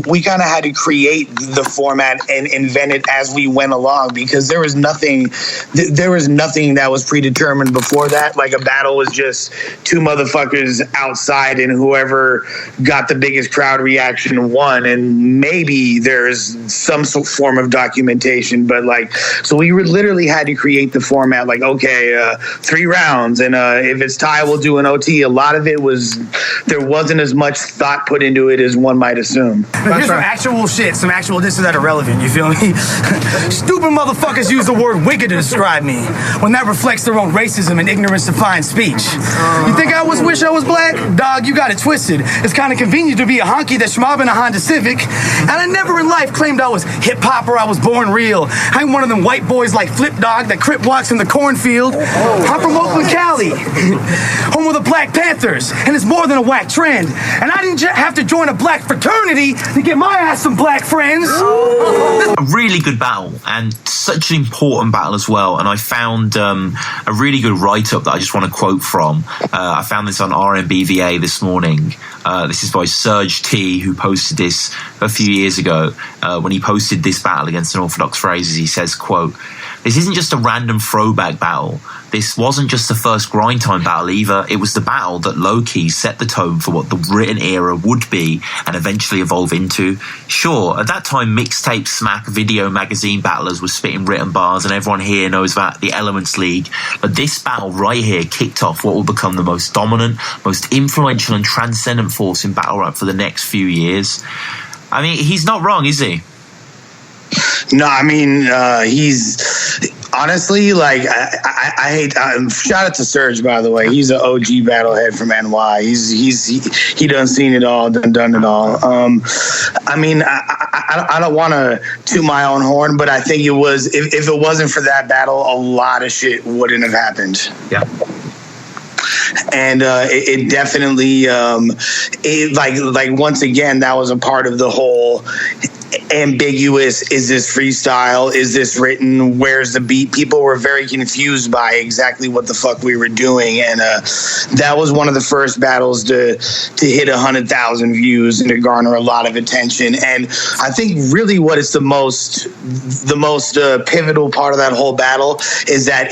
we kind of had to create the format and invent it as we went along, because there was nothing that was predetermined before that. Like, a battle was just two motherfuckers outside, and whoever got the biggest crowd reaction won. And maybe there's some form of documentation, but like, so we literally had to create the format. Like, okay, 3 rounds, and if it's tie, we'll do an OT. A lot of it was, there wasn't as as much thought put into it as one might assume. Here's some actual shit, some actual this that are relevant, you feel me? Stupid motherfuckers use the word wicked to describe me, when that reflects their own racism and ignorance to fine speech. You think I wish I was black? Dog, you got it twisted. It's kind of convenient to be a honky that's schmobbing a Honda Civic, and I never in life claimed I was hip-hop or I was born real. I ain't one of them white boys like Flip Dog that crip walks in the cornfield. I'm from Oakland, Cali, home of the Black Panthers, and it's more than a whack trend. And I didn't have to join a black fraternity to get my ass some black friends. A really good battle, and such an important battle as well. And I found a really good write-up that I just want to quote from. I found this on RMBVA this morning. This is by Serge T, who posted this a few years ago. When he posted this battle against Unorthodox Phrases, he says, quote, "This isn't just a random throwback battle. This wasn't just the first grind time battle either. It was the battle that low-key set the tone for what the written era would be and eventually evolve into. Sure, at that time, mixtape, smack, video, magazine battlers were spitting written bars and everyone here knows about the Elements League. But this battle right here kicked off what will become the most dominant, most influential and transcendent force in battle rap for the next few years." I mean, he's not wrong, is he? No, I mean, he's honestly, like, I hate. Shout out to Serge, by the way. He's an OG battlehead from NY. He done seen it all, done it all. I mean, I don't want to toot my own horn, but I think it was if it wasn't for that battle, a lot of shit wouldn't have happened. Yeah. And it definitely, like once again, that was a part of the whole ambiguous. Is this freestyle? Is this written? Where's the beat? People were very confused by exactly what the fuck we were doing, and that was one of the first battles to hit 100,000 views and to garner a lot of attention. And I think really what is the most pivotal part of that whole battle is that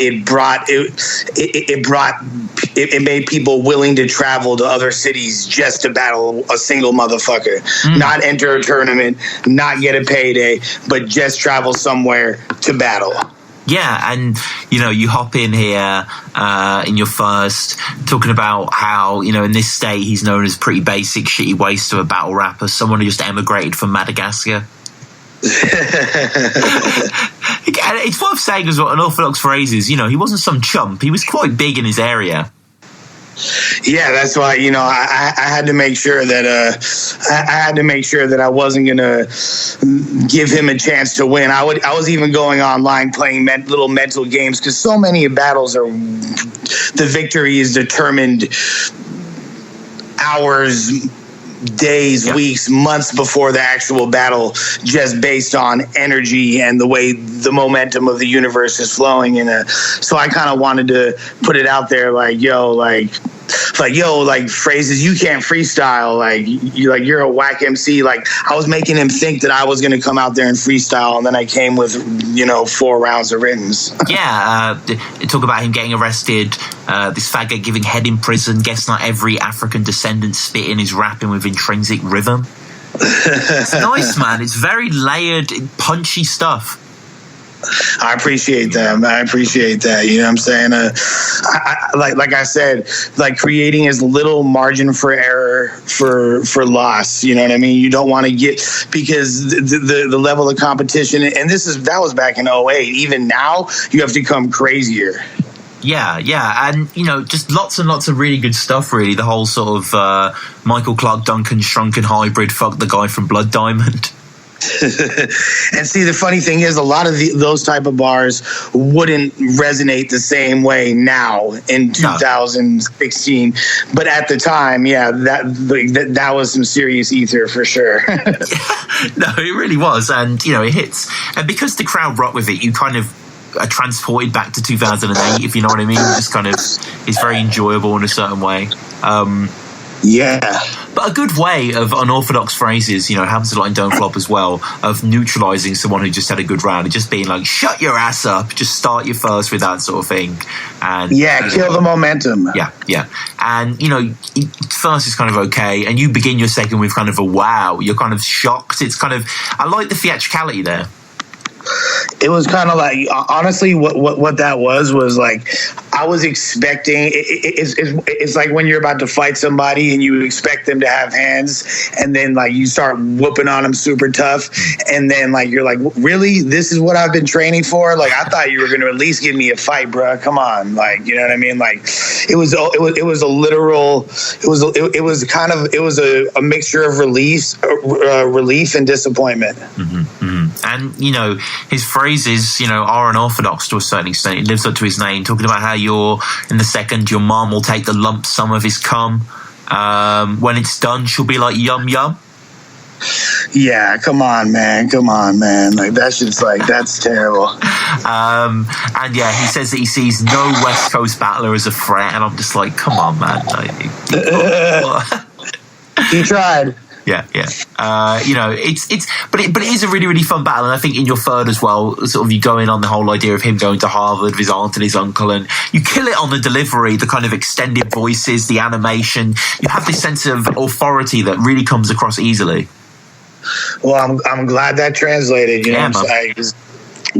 it made people willing to travel to other cities just to battle a single motherfucker, not enter a tournament, not get a payday, but just travel somewhere to battle. Yeah, and, you know, you hop in here in your first, talking about how, you know, in this state, he's known as pretty basic, shitty waste of a battle rapper, someone who just emigrated from Madagascar. It's worth saying as well, Unorthodox Phrases, you know, he wasn't some chump. He was quite big in his area. Yeah, that's why, you know, I had to make sure that I wasn't gonna give him a chance to win. I was even going online playing little mental games, because so many battles are, the victory is determined hours, days, weeks, months before the actual battle, just based on energy and the way the momentum of the universe is flowing. And so I kind of wanted to put it out there, like, Phrases, you can't freestyle. You're a whack MC. Like, I was making him think that I was going to come out there and freestyle, and then I came with, 4 rounds of writtens. Yeah, talk about him getting arrested, this faggot giving head in prison, guess not every African descendant spitting is rapping with intrinsic rhythm. It's nice, man. It's very layered, punchy stuff. I appreciate that. I appreciate that. You know what I'm saying? Like I said, like, creating as little margin for error for loss. You know what I mean? You don't want to get, because the level of competition, and that was back in 2008. Even now, you have to come crazier. Yeah, and, just lots and lots of really good stuff, really. The whole sort of Michael Clark Duncan shrunken hybrid, fuck the guy from Blood Diamond. And see, the funny thing is, a lot of those type of bars wouldn't resonate the same way now in 2016. But at the time, that was some serious ether for sure. No, it really was. And, it hits. And because the crowd rock with it, you kind of are transported back to 2008, if you know what I mean. It just kind of is very enjoyable in a certain way. But a good way of Unorthodox Phrases, happens a lot in Don't Flop as well, of neutralizing someone who just had a good round and just being like, shut your ass up, just start your first with that sort of thing. And kill the momentum. Yeah. And, first is kind of okay, and you begin your second with kind of a wow. You're kind of shocked. It's kind of, I like the theatricality there. It was kind of like, honestly, what that was like, I was expecting, it's like when you're about to fight somebody and you expect them to have hands, and then like you start whooping on them super tough, and then like you're like, really, this is what I've been training for? Like, I thought you were going to at least give me a fight, bro. Come on, like, you know what I mean? Like, it was a literal, it was a mixture of relief and disappointment. And, you know, his phrases, you know, are unorthodox to a certain extent. It lives up to his name, talking about how in the second, your mom will take the lump sum of his cum. When it's done, she'll be like, yum, yum. Yeah, come on, man. Like, that shit's like, that's terrible. And yeah, he says that he sees no West Coast battler as a threat, and I'm just like, come on, man. He tried. Yeah. You know, but it is a really, really fun battle, and I think in your third as well, sort of you go in on the whole idea of him going to Harvard with his aunt and his uncle, and you kill it on the delivery, the kind of extended voices, the animation. You have this sense of authority that really comes across easily. Well, I'm glad that translated. You know what I'm saying?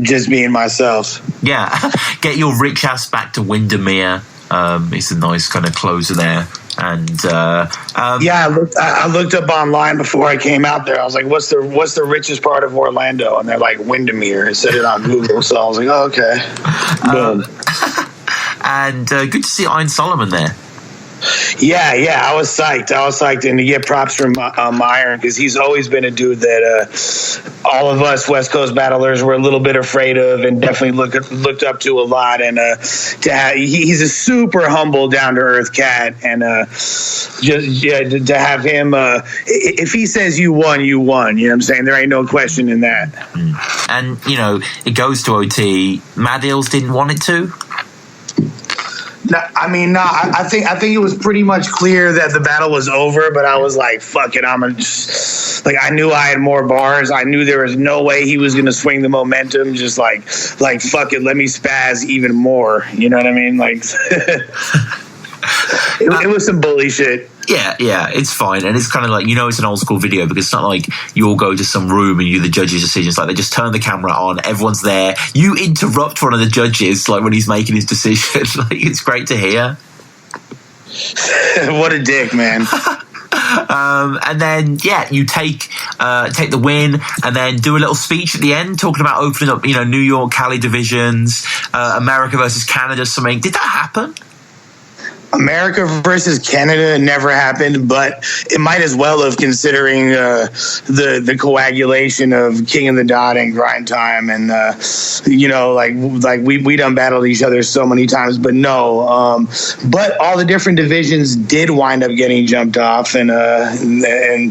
Just being myself. Yeah, get your rich ass back to Windermere. It's a nice kind of closer there. And I looked up online before I came out there. I was like, what's the richest part of Orlando? And they're like, Windermere. It said it on Google, so I was like, oh, okay. And good to see Iron Solomon there. Yeah, I was psyched, and to get props from Iron, because he's always been a dude that all of us West Coast battlers were a little bit afraid of, and definitely looked up to a lot. And he's a super humble, down to earth cat, and to have him, if he says you won, you won. You know what I'm saying? There ain't no question in that. And you know, it goes to OT. Mad Eels didn't want it to. I think it was pretty much clear that the battle was over, but I was like, fuck it, I knew I had more bars. I knew there was no way he was going to swing the momentum. Just like fuck it, let me spaz even more. You know what I mean? Like, it was some bully shit. Yeah, it's fine. And it's kind of like, you know, it's an old school video, because it's not like you all go to some room and you do the judges' decisions. Like, they just turn the camera on, everyone's there. You interrupt one of the judges, like, when he's making his decision. Like, it's great to hear. What a dick, man. And then, you take the win, and then do a little speech at the end, talking about opening up, you know, New York, Cali divisions, America versus Canada, something. Did that happen? America versus Canada never happened, but it might as well have, considering the coagulation of King of the Dot and Grind Time, and you know, like we done battled each other so many times, but no. But all the different divisions did wind up getting jumped off, and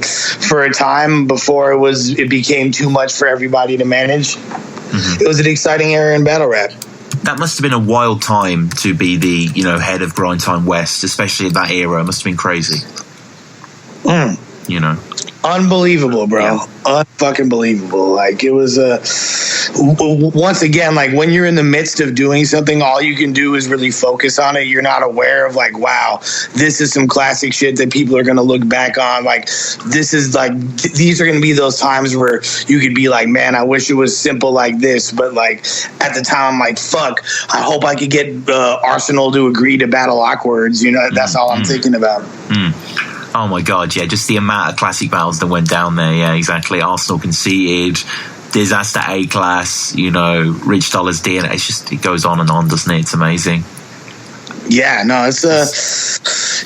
for a time before it became too much for everybody to manage. It was an exciting era in battle rap. That must have been a wild time to be the, you know, head of Grind Time West, especially in that era. It must have been crazy. You know, unbelievable, bro. Yeah. Unfucking believable. Like, it was once again, like, when you're in the midst of doing something, all you can do is really focus on it. You're not aware of, like, wow, this is some classic shit that people are going to look back on. Like, this is like, these are going to be those times where you could be like, man, I wish it was simple like this. But like, at the time, I'm like, fuck, I hope I could get Arsenal to agree to battle Awkwards. You know, that's all I'm thinking about. Oh my God, yeah, just the amount of classic battles that went down there. Yeah, exactly. Arsenal conceded, Disaster A-Class, you know, Rich Dollars DNA. It's just, it goes on and on, doesn't it? It's amazing. Yeah, no,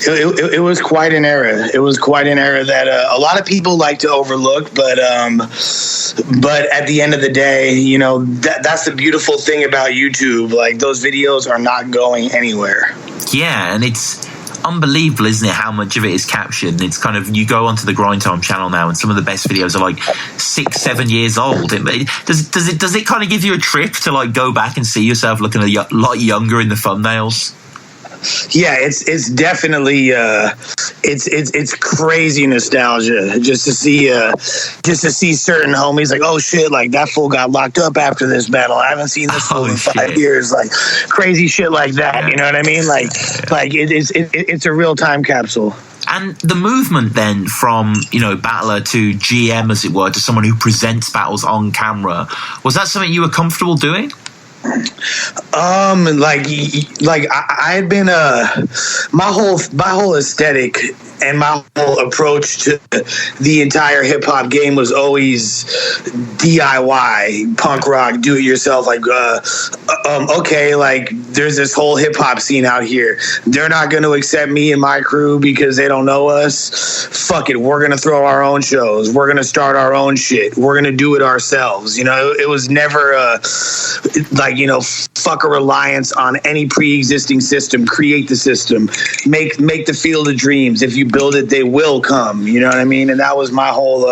it was quite an era. It was quite an era that a lot of people like to overlook, but at the end of the day, you know, that's the beautiful thing about YouTube. Like, those videos are not going anywhere. Yeah, and it's unbelievable, isn't it, how much of it is captured? It's kind of, you go onto the Grind Time channel now, and some of the best videos are like 6-7 years old. Does it kind of give you a trip to like go back and see yourself looking a lot younger in the thumbnails? Yeah, it's definitely it's crazy nostalgia just to see certain homies like, oh shit, like that fool got locked up after this battle. I haven't seen this fool in 5 years. Like, crazy shit like that. Yeah. You know what I mean? Like it's a real time capsule. And the movement then from, battler to GM, as it were, to someone who presents battles on camera, was that something you were comfortable doing? I had been my whole aesthetic and my whole approach to the entire hip hop game was always DIY, punk rock, do it yourself. There's this whole hip hop scene out here. They're not going to accept me and my crew because they don't know us. Fuck it, we're going to throw our own shows. We're going to start our own shit. We're going to do it ourselves. It was never fuck a reliance on any pre-existing system. Create the system. Make the field of dreams. If you build it, they will come. You know what I mean? And that was my whole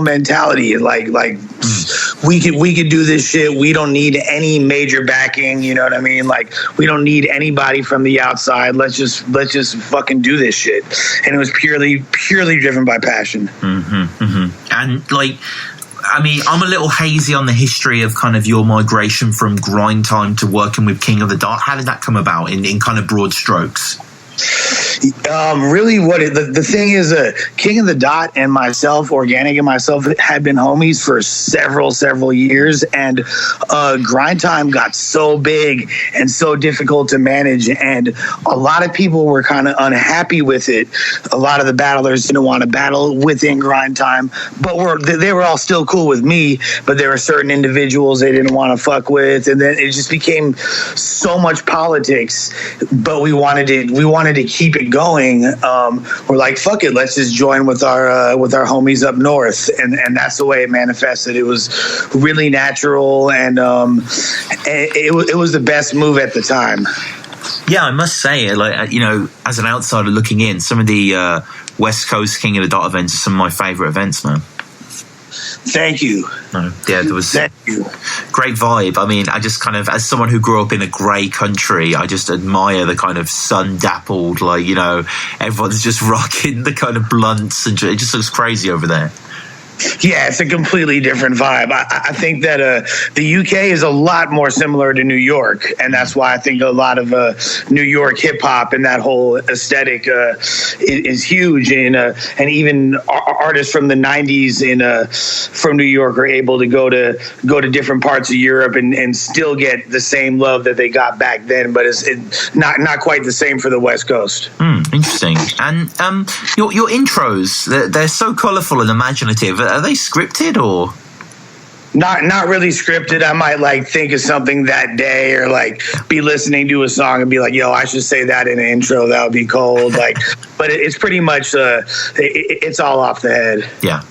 mentality. We could do this shit. We don't need any major backing. You know what I mean? We don't need anybody from the outside. Let's just fucking do this shit. And it was purely driven by passion. Mm-hmm, mm-hmm. And I'm a little hazy on the history of kind of your migration from grind time to working with King of the Dot. How did that come about in kind of broad strokes? Really, the thing is, King of the Dot and myself, Organic and myself, had been homies for several years, and grind time got so big and so difficult to manage, and a lot of people were kind of unhappy with it. A lot of the battlers didn't want to battle within grind time, but they were all still cool with me, but there were certain individuals they didn't want to fuck with, and then it just became so much politics. But we wanted to keep it going. We're like, fuck it, let's just join with our homies up north, and that's the way it manifested. It was really natural, and it was the best move at the time. Yeah, I must say, as an outsider looking in, some of the West Coast King of the Dot events are some of my favorite events, man. Thank you. Yeah, there was great vibe. I mean, I just kind of, as someone who grew up in a grey country, I just admire the kind of sun-dappled, everyone's just rocking the kind of blunts, and it just looks crazy over there. Yeah, it's a completely different vibe. I think that the UK is a lot more similar to New York, and that's why I think a lot of New York hip hop and that whole aesthetic is huge. And even artists from the '90s from New York are able to go to different parts of Europe and still get the same love that they got back then, but it's not quite the same for the West Coast. Interesting. And your intros, they're so colourful and imaginative. Are they scripted or? Not really scripted. I might think of something that day, or be listening to a song and be like, yo, I should say that in the intro. That would be cold. But it's pretty much it's all off the head. Yeah.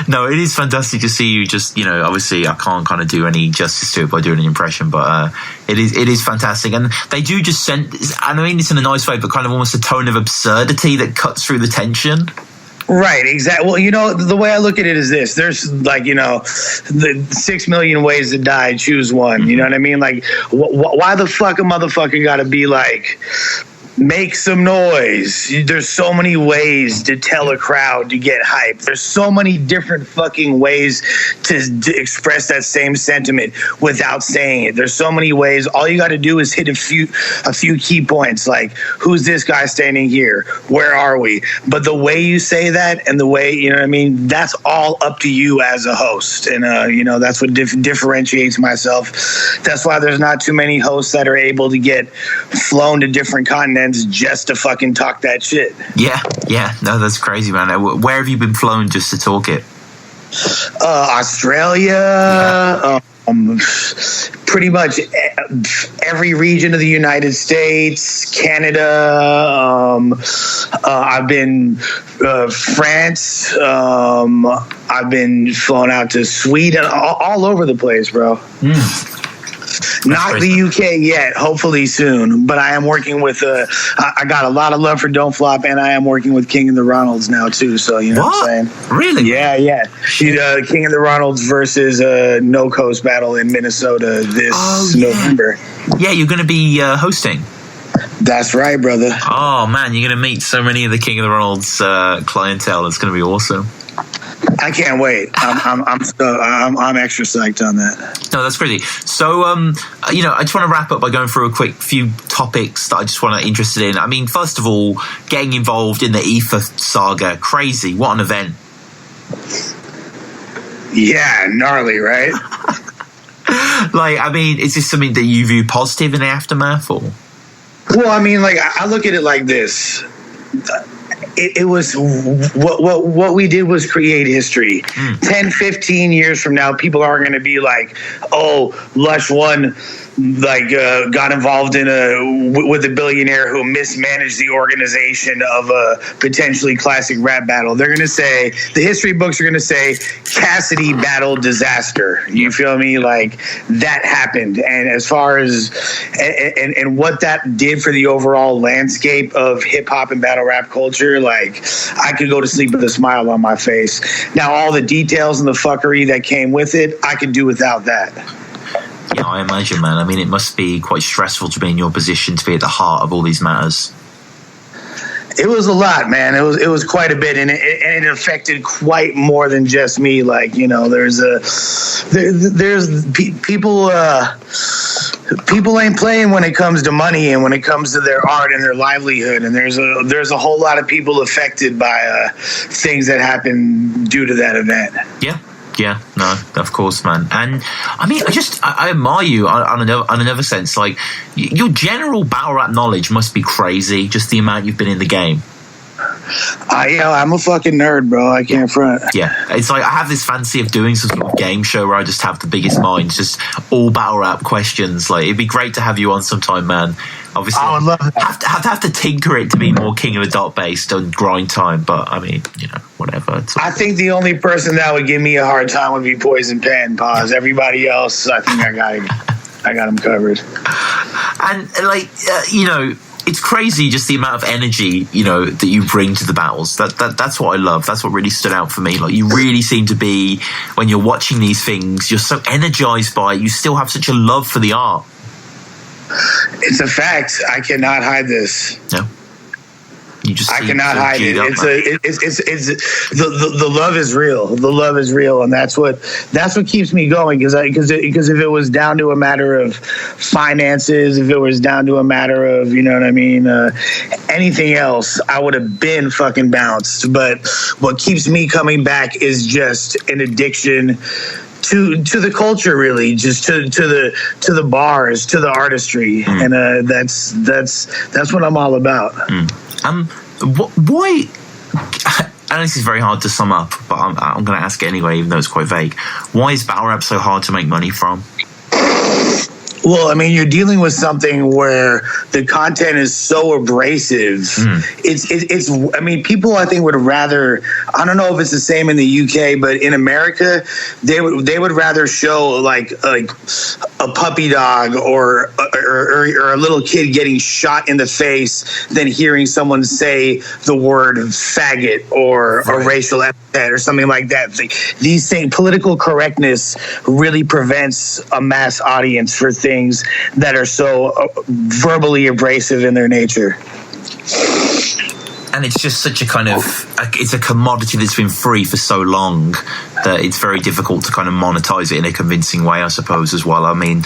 No, it is fantastic to see you. Just obviously I can't kind of do any justice to it by doing an impression, but it is fantastic. And they do just send. I mean, it's in a nice way, but kind of almost a tone of absurdity that cuts through the tension. Right, exactly. Well, the way I look at it is this: there's the 6 million ways to die. Choose one. You know what I mean? Why the fuck a motherfucker got to be make some noise? There's so many ways to tell a crowd to get hype. There's so many different fucking ways to express that same sentiment without saying it. There's so many ways. All you got to do is hit a few key points, like who's this guy standing here? Where are we? But the way you say that and the way, you know what I mean, that's all up to you as a host. And that's what differentiates myself. That's why there's not too many hosts that are able to get flown to different continents just to fucking talk that shit. Yeah. No, that's crazy, man. Where have you been flown just to talk it? Australia. Yeah. Pretty much every region of the United States, Canada. I've been France. I've been flown out to Sweden. All over the place, bro. Not the UK yet, hopefully soon. But I am working with I got a lot of love for Don't Flop, and I am working with King of the Ronalds now too. So you know what I'm saying? Really? Yeah. King of the Ronalds versus No Coast battle in Minnesota this November. Yeah, you're going to be hosting. That's right, brother. Oh man, you're going to meet so many of the King of the Ronalds clientele. It's going to be awesome. I can't wait. I'm extra psyched on that. No, that's crazy. So, I just want to wrap up by going through a quick few topics that I just want to interested in. I mean, first of all, getting involved in the Ether saga, crazy. What an event. Yeah, gnarly, right? Is this something that you view positive in the aftermath, or? Well, I mean, I look at it like this. It was what we did was create history. 10, 15 years from now, people aren't going to be like, oh, Lush One got involved with a billionaire who mismanaged the organization of a potentially classic rap battle. They're going to say, the history books are going to say, Cassidy battle disaster. You feel me? Like, that happened. And as far as and what that did for the overall landscape of hip hop and battle rap culture, like, I could go to sleep with a smile on my face. Now, all the details and the fuckery that came with it, I could do without that. Yeah, I imagine, man. I mean, it must be quite stressful to be in your position, to be at the heart of all these matters. It was a lot, man. It was quite a bit, and it affected quite more than just me. Like, there's people. People ain't playing when it comes to money and when it comes to their art and their livelihood, and there's a whole lot of people affected by things that happen due to that event. Yeah, no, of course, man. And I mean, I admire you on another sense. Like, your general battle rap knowledge must be crazy, just the amount you've been in the game. I'm a fucking nerd, bro. I can't front. Yeah, it's like I have this fancy of doing some sort of game show where I just have the biggest minds, just all battle rap questions. Like, it'd be great to have you on sometime, man. Obviously, I would love that. Have to tinker it to be more King of the Dot based on grind time, but I mean, whatever. I think the only person that would give me a hard time would be Poison Pen. Pause. Everybody else, I think I got them covered. And it's crazy just the amount of energy, that you bring to the battles. That's what I love. That's what really stood out for me. Like, you really seem to be, when you're watching these things, you're so energized by it. You still have such a love for the art. It's a fact. I cannot hide this. No. I cannot hide it. The love is real. The love is real, and that's what keeps me going. Because if it was down to a matter of finances, if it was down to a matter of anything else, I would have been fucking bounced. But what keeps me coming back is just an addiction to the culture, really, just to the bars, to the artistry, and that's what I'm all about. Why? I know this is very hard to sum up, but I'm going to ask it anyway, even though it's quite vague. Why is battle rap so hard to make money from? Well, I mean, you're dealing with something where the content is so abrasive. It's. I mean, people, I think, would rather. I don't know if it's the same in the UK, but in America, they would rather show like a puppy dog or a little kid getting shot in the face than hearing someone say the word faggot or a racial epithet or something like that. These things, political correctness, really prevents a mass audience for things that are so verbally abrasive in their nature. And it's just such a kind of, it's a commodity that's been free for so long that it's very difficult to kind of monetize it in a convincing way, I suppose, as well. I mean,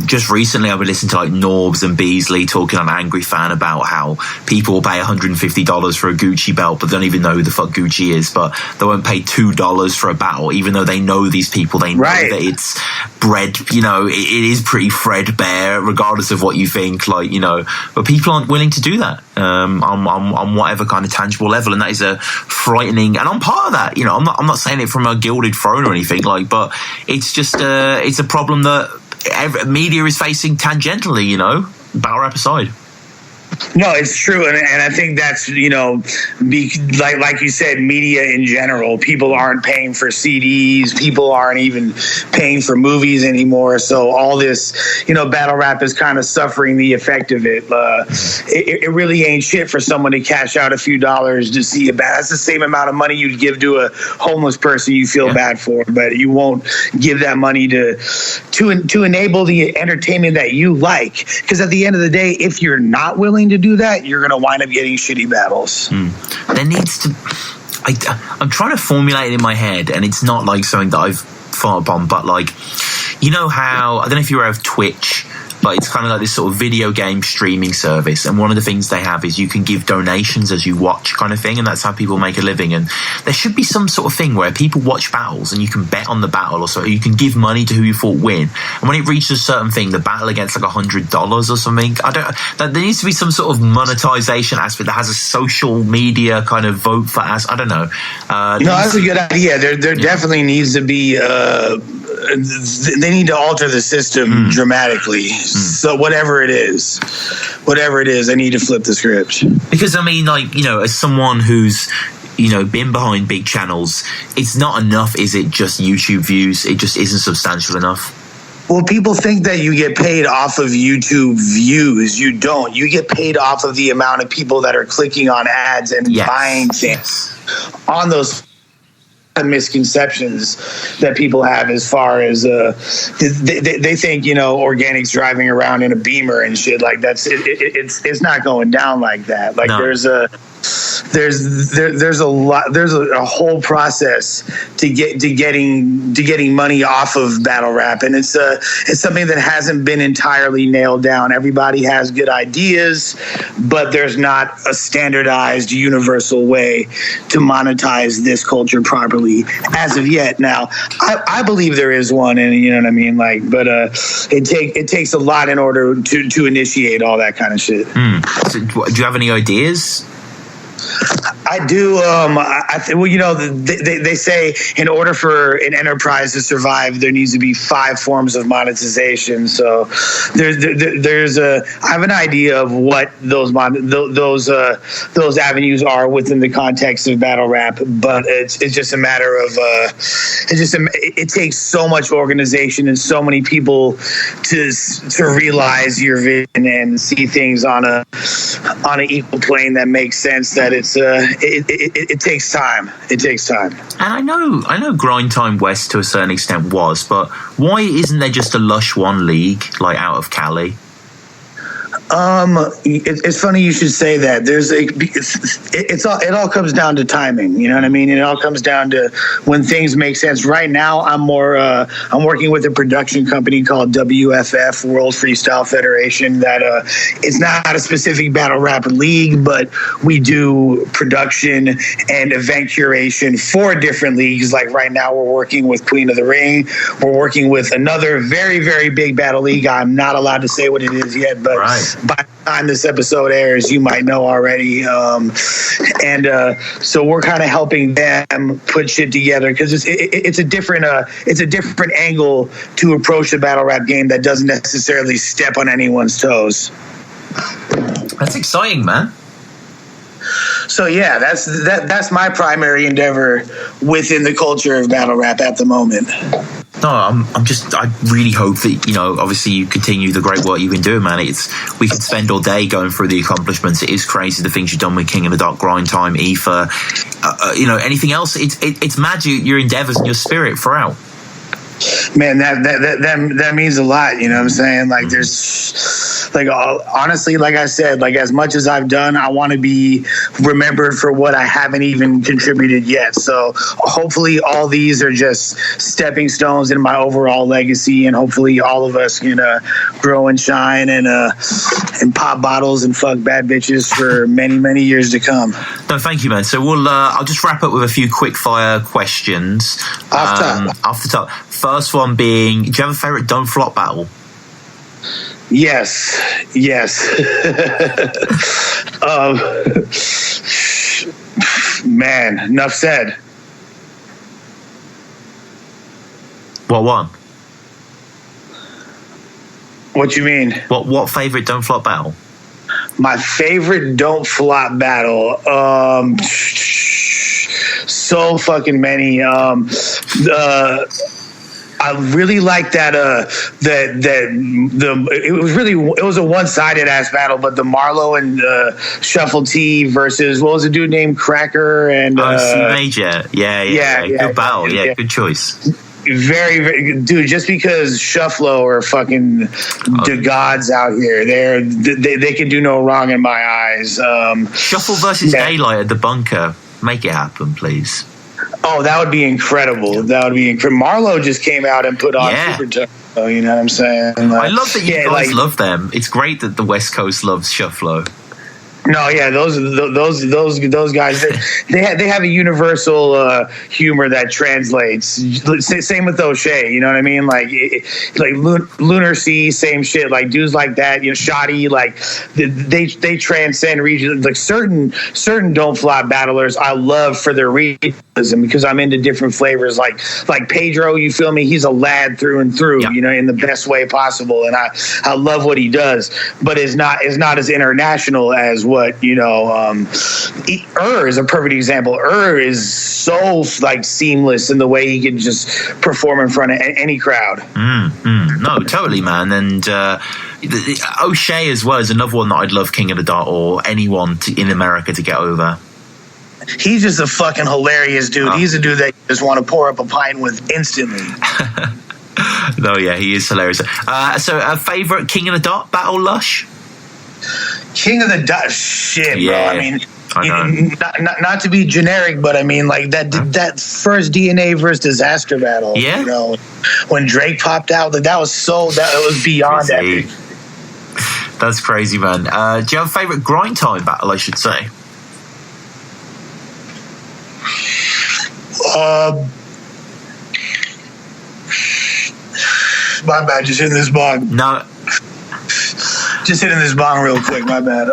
just recently I've been listening to like Norbs and Beasley talking on Angry Fan about how people will pay $150 for a Gucci belt, but they don't even know who the fuck Gucci is, but they won't pay $2 for a battle, even though they know these people, they know that it's bred, it is pretty threadbare, regardless of what you think, but people aren't willing to do that on whatever kind of tangible level, and that is a frightening, and I'm part of that, I'm not saying it from a gilded throne or anything, but it's just it's a problem that media is facing tangentially, battle rap aside. No, it's true, and I think that's like you said, media in general. People aren't paying for CDs. People aren't even paying for movies anymore. So all this, battle rap is kind of suffering the effect of it. It really ain't shit for someone to cash out a few dollars to see a battle. That's the same amount of money you'd give to a homeless person you feel bad for, but you won't give that money to enable the entertainment that you like. Because at the end of the day, if you're not willing to do that, you're going to wind up getting shitty battles. There needs to, I'm trying to formulate it in my head, and it's not like something that I've thought upon, but like, you know how, I don't know if you're aware of Twitch, but it's kind of like this sort of video game streaming service, and one of the things they have is you can give donations as you watch kind of thing, and that's how people make a living. And there should be some sort of thing where people watch battles and you can bet on the battle, or so you can give money to who you thought win, and when it reaches a certain thing, the battle against like $100 or something. There needs to be some sort of monetization aspect that has a social media kind of vote for us. I don't know. That's a good idea. There definitely needs to be they need to alter the system dramatically. So whatever it is, they need to flip the script. Because I mean, like, you know, as someone who's, you know, been behind big channels, it's not enough, is it? Just YouTube views. It just isn't substantial enough. Well, people think that you get paid off of YouTube views. You don't. You get paid off of the amount of people that are clicking on ads and buying things on those misconceptions that people have, as far as they think, you know, organic's driving around in a Beamer and shit. Like, it's not going down like that. Like, there's a whole process to getting money off of battle rap, and it's something that hasn't been entirely nailed down. Everybody has good ideas, but there's not a standardized universal way to monetize this culture properly as of yet. Now, I believe there is one, and you know what I mean, like, but it takes a lot in order to initiate all that kind of shit. So, do you have any ideas? I do. Well, you know, they say in order for an enterprise to survive, there needs to be 5 forms of monetization. So I have an idea of what those avenues are within the context of battle rap, but it's just a matter of it takes so much organization and so many people to realize your vision and see things on an equal plane that makes sense. That it takes time. It takes time. And I know Grind Time West to a certain extent was, but why isn't there just a Lush One league, like, out of Cali? It's funny you should say that. It all comes down to timing. You know what I mean? It all comes down to when things make sense. Right now, I'm working with a production company called WFF, World Freestyle Federation. That it's not a specific battle rap league, but we do production and event curation for different leagues. Like right now, we're working with Queen of the Ring. We're working with another very, very big battle league. I'm not allowed to say what it is yet, but by the time this episode airs, you might know already. So we're kind of helping them put shit together, because it's a different angle to approach the battle rap game that doesn't necessarily step on anyone's toes. That's exciting, man. So yeah, that's my primary endeavor within the culture of battle rap at the moment. No, I really hope that, you know, obviously you continue the great work you've been doing, man. We could spend all day going through the accomplishments. It is crazy, the things you've done with King of the Dark, Grind Time, Ether, you know, anything else. It's magic, your endeavors and your spirit throughout. Man, that means a lot. You know what I'm saying? Like, there's, like, honestly, like I said, like, as much as I've done, I want to be remembered for what I haven't even contributed yet. So hopefully all these are just stepping stones in my overall legacy, and hopefully all of us can grow and shine and pop bottles and fuck bad bitches for many, many years to come. No, thank you, man. So I'll just wrap up with a few quick fire questions. Off the top. First one being, do you have a favorite Don't Flop battle? Yes. Man, enough said. What one? What you mean? What favorite Don't Flop battle? My favorite Don't Flop battle. So fucking many. I really like that. It was a one-sided ass battle, but the Marlo and Shuffle T versus, what was the dude named Cracker and Major. Yeah. Good battle. Yeah, good choice. Very, very good. Dude, just because Shufflo are fucking the gods out here, they can do no wrong in my eyes. Shuffle versus Daylight at the bunker. Make it happen, please. Oh, that would be incredible. That would be incredible. Marlo just came out and put on Super Turbo, you know what I'm saying? I love that you guys love them. It's great that the West Coast loves Shufflo. No, yeah, those guys. They have a universal humor that translates. Same with O'Shea, you know what I mean? Like Lunar Sea, same shit. Like dudes like that, you know, Shoddy. Like they transcend region. Like certain don't fly battlers, I love for their realism because I'm into different flavors. Like Pedro, you feel me? He's a lad through and through, you know, in the best way possible, and I love what he does. But it's not as international as what, you know, is a perfect example. Is so like seamless in the way he can just perform in front of any crowd. No, totally, man. And O'Shea as well is another one that I'd love King of the Dot or anyone in America to get over. He's just a fucking hilarious dude. He's a dude that you just want to pour up a pint with instantly. No, yeah, he is hilarious. So, a favorite King of the Dot battle, Lush? King of the Dot, shit, bro. I mean, not to be generic, but I mean, like that first DNA versus Disaster battle. Yeah, you know, when Drake popped out, that was beyond epic. That's crazy, man. Do you have a favorite grind time battle? I should say. My bad, just hitting this bong. No. Just hitting this bong real quick, my bad.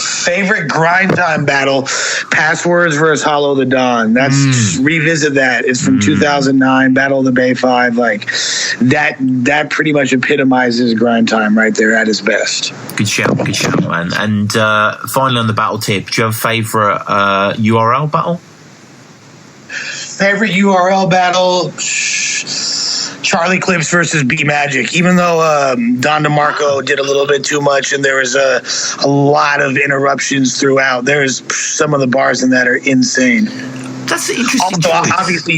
Favorite grind time battle, Passwords versus Hollow the Dawn. That's revisit that. It's from 2009, Battle of the Bay 5. Like that pretty much epitomizes grind time right there at its best. Good shout, man. And finally on the battle tip, do you have a favorite URL battle? Favorite URL battle, Charlie Clips versus B Magic. Even though Don DeMarco did a little bit too much and there was a lot of interruptions throughout, there's some of the bars in that are insane. That's interesting. Also, obviously,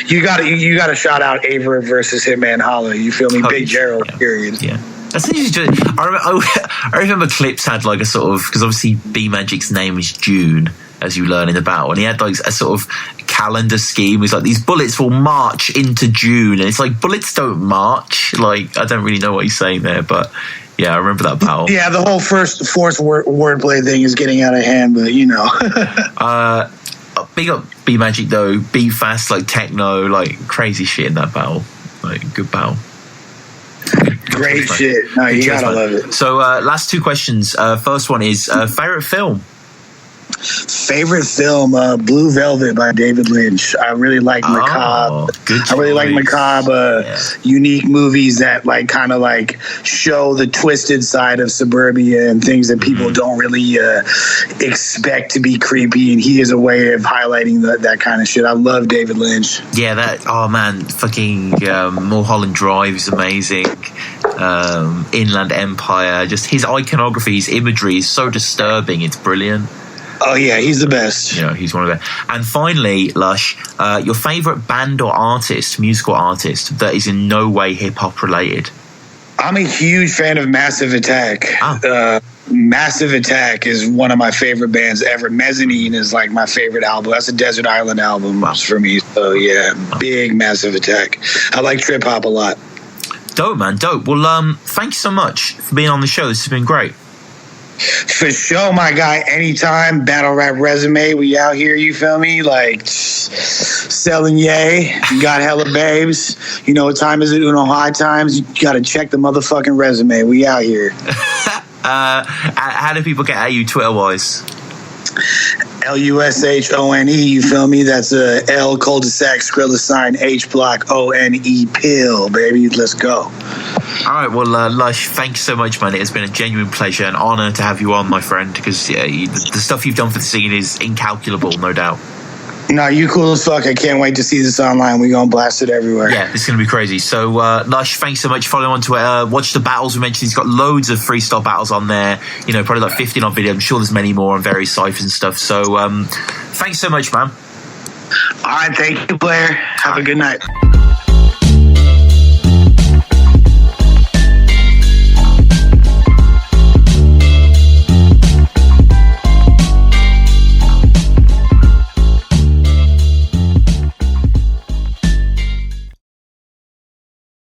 you got to shout out Aver versus Hitman Holla. You feel me? Big Gerald. Yeah. Period. Yeah. That's interesting. I remember Clips had like a sort of, because obviously B Magic's name is June, as you learn in the battle, and he had like a sort of calendar scheme. It's like these bullets will march into June, and it's like bullets don't march. Like I don't really know what he's saying there, but yeah, I remember that battle. Yeah, the whole forced wordplay thing is getting out of hand, but you know. Big up B Magic though, be fast like techno, like crazy shit in that battle. Like good battle. Great shit. No, you gotta love it. So last two questions. First one is favorite film. Favorite film, Blue Velvet by David Lynch. I really like macabre. I really like macabre, unique movies that like kind of like show the twisted side of suburbia and things that people don't really expect to be creepy. And he is a way of highlighting that kind of shit. I love David Lynch. Yeah, fucking Mulholland Drive is amazing. Inland Empire, just his iconography, his imagery is so disturbing. It's brilliant. Oh yeah, he's the best. You know, he's one of them. And finally, Lush, your favorite band or artist, musical artist that is in no way hip hop related. I'm a huge fan of Massive Attack. Massive Attack is one of my favorite bands ever. Mezzanine is like my favorite album. That's a Desert Island album for me. So yeah, big Massive Attack. I like trip hop a lot. Dope, man, dope. Well, thank you so much for being on the show. This has been great. For sure, my guy. Anytime. Battle Rap Resume. We out here, you feel me? Like, selling yay. Got hella babes. You know what time is it? High times. You got to check the motherfucking resume. We out here. How do people get at you Twitter-wise? LUSHONE, you feel me? That's L cul-de-sac, skrilla sign, H block, ONE pill, baby. Let's go. All right, well, Lush, thanks so much, man. It has been a genuine pleasure and honor to have you on, my friend, because the stuff you've done for the scene is incalculable, no doubt. No, you cool as fuck. I can't wait to see this online. We're going to blast it everywhere. Yeah, it's going to be crazy. So, Lush, thanks so much. Follow him on Twitter. Watch the battles we mentioned. He's got loads of freestyle battles on there. You know, probably like 15 on video. I'm sure there's many more on various ciphers and stuff. So, thanks so much, man. All right, thank you, Blair. Have a good night.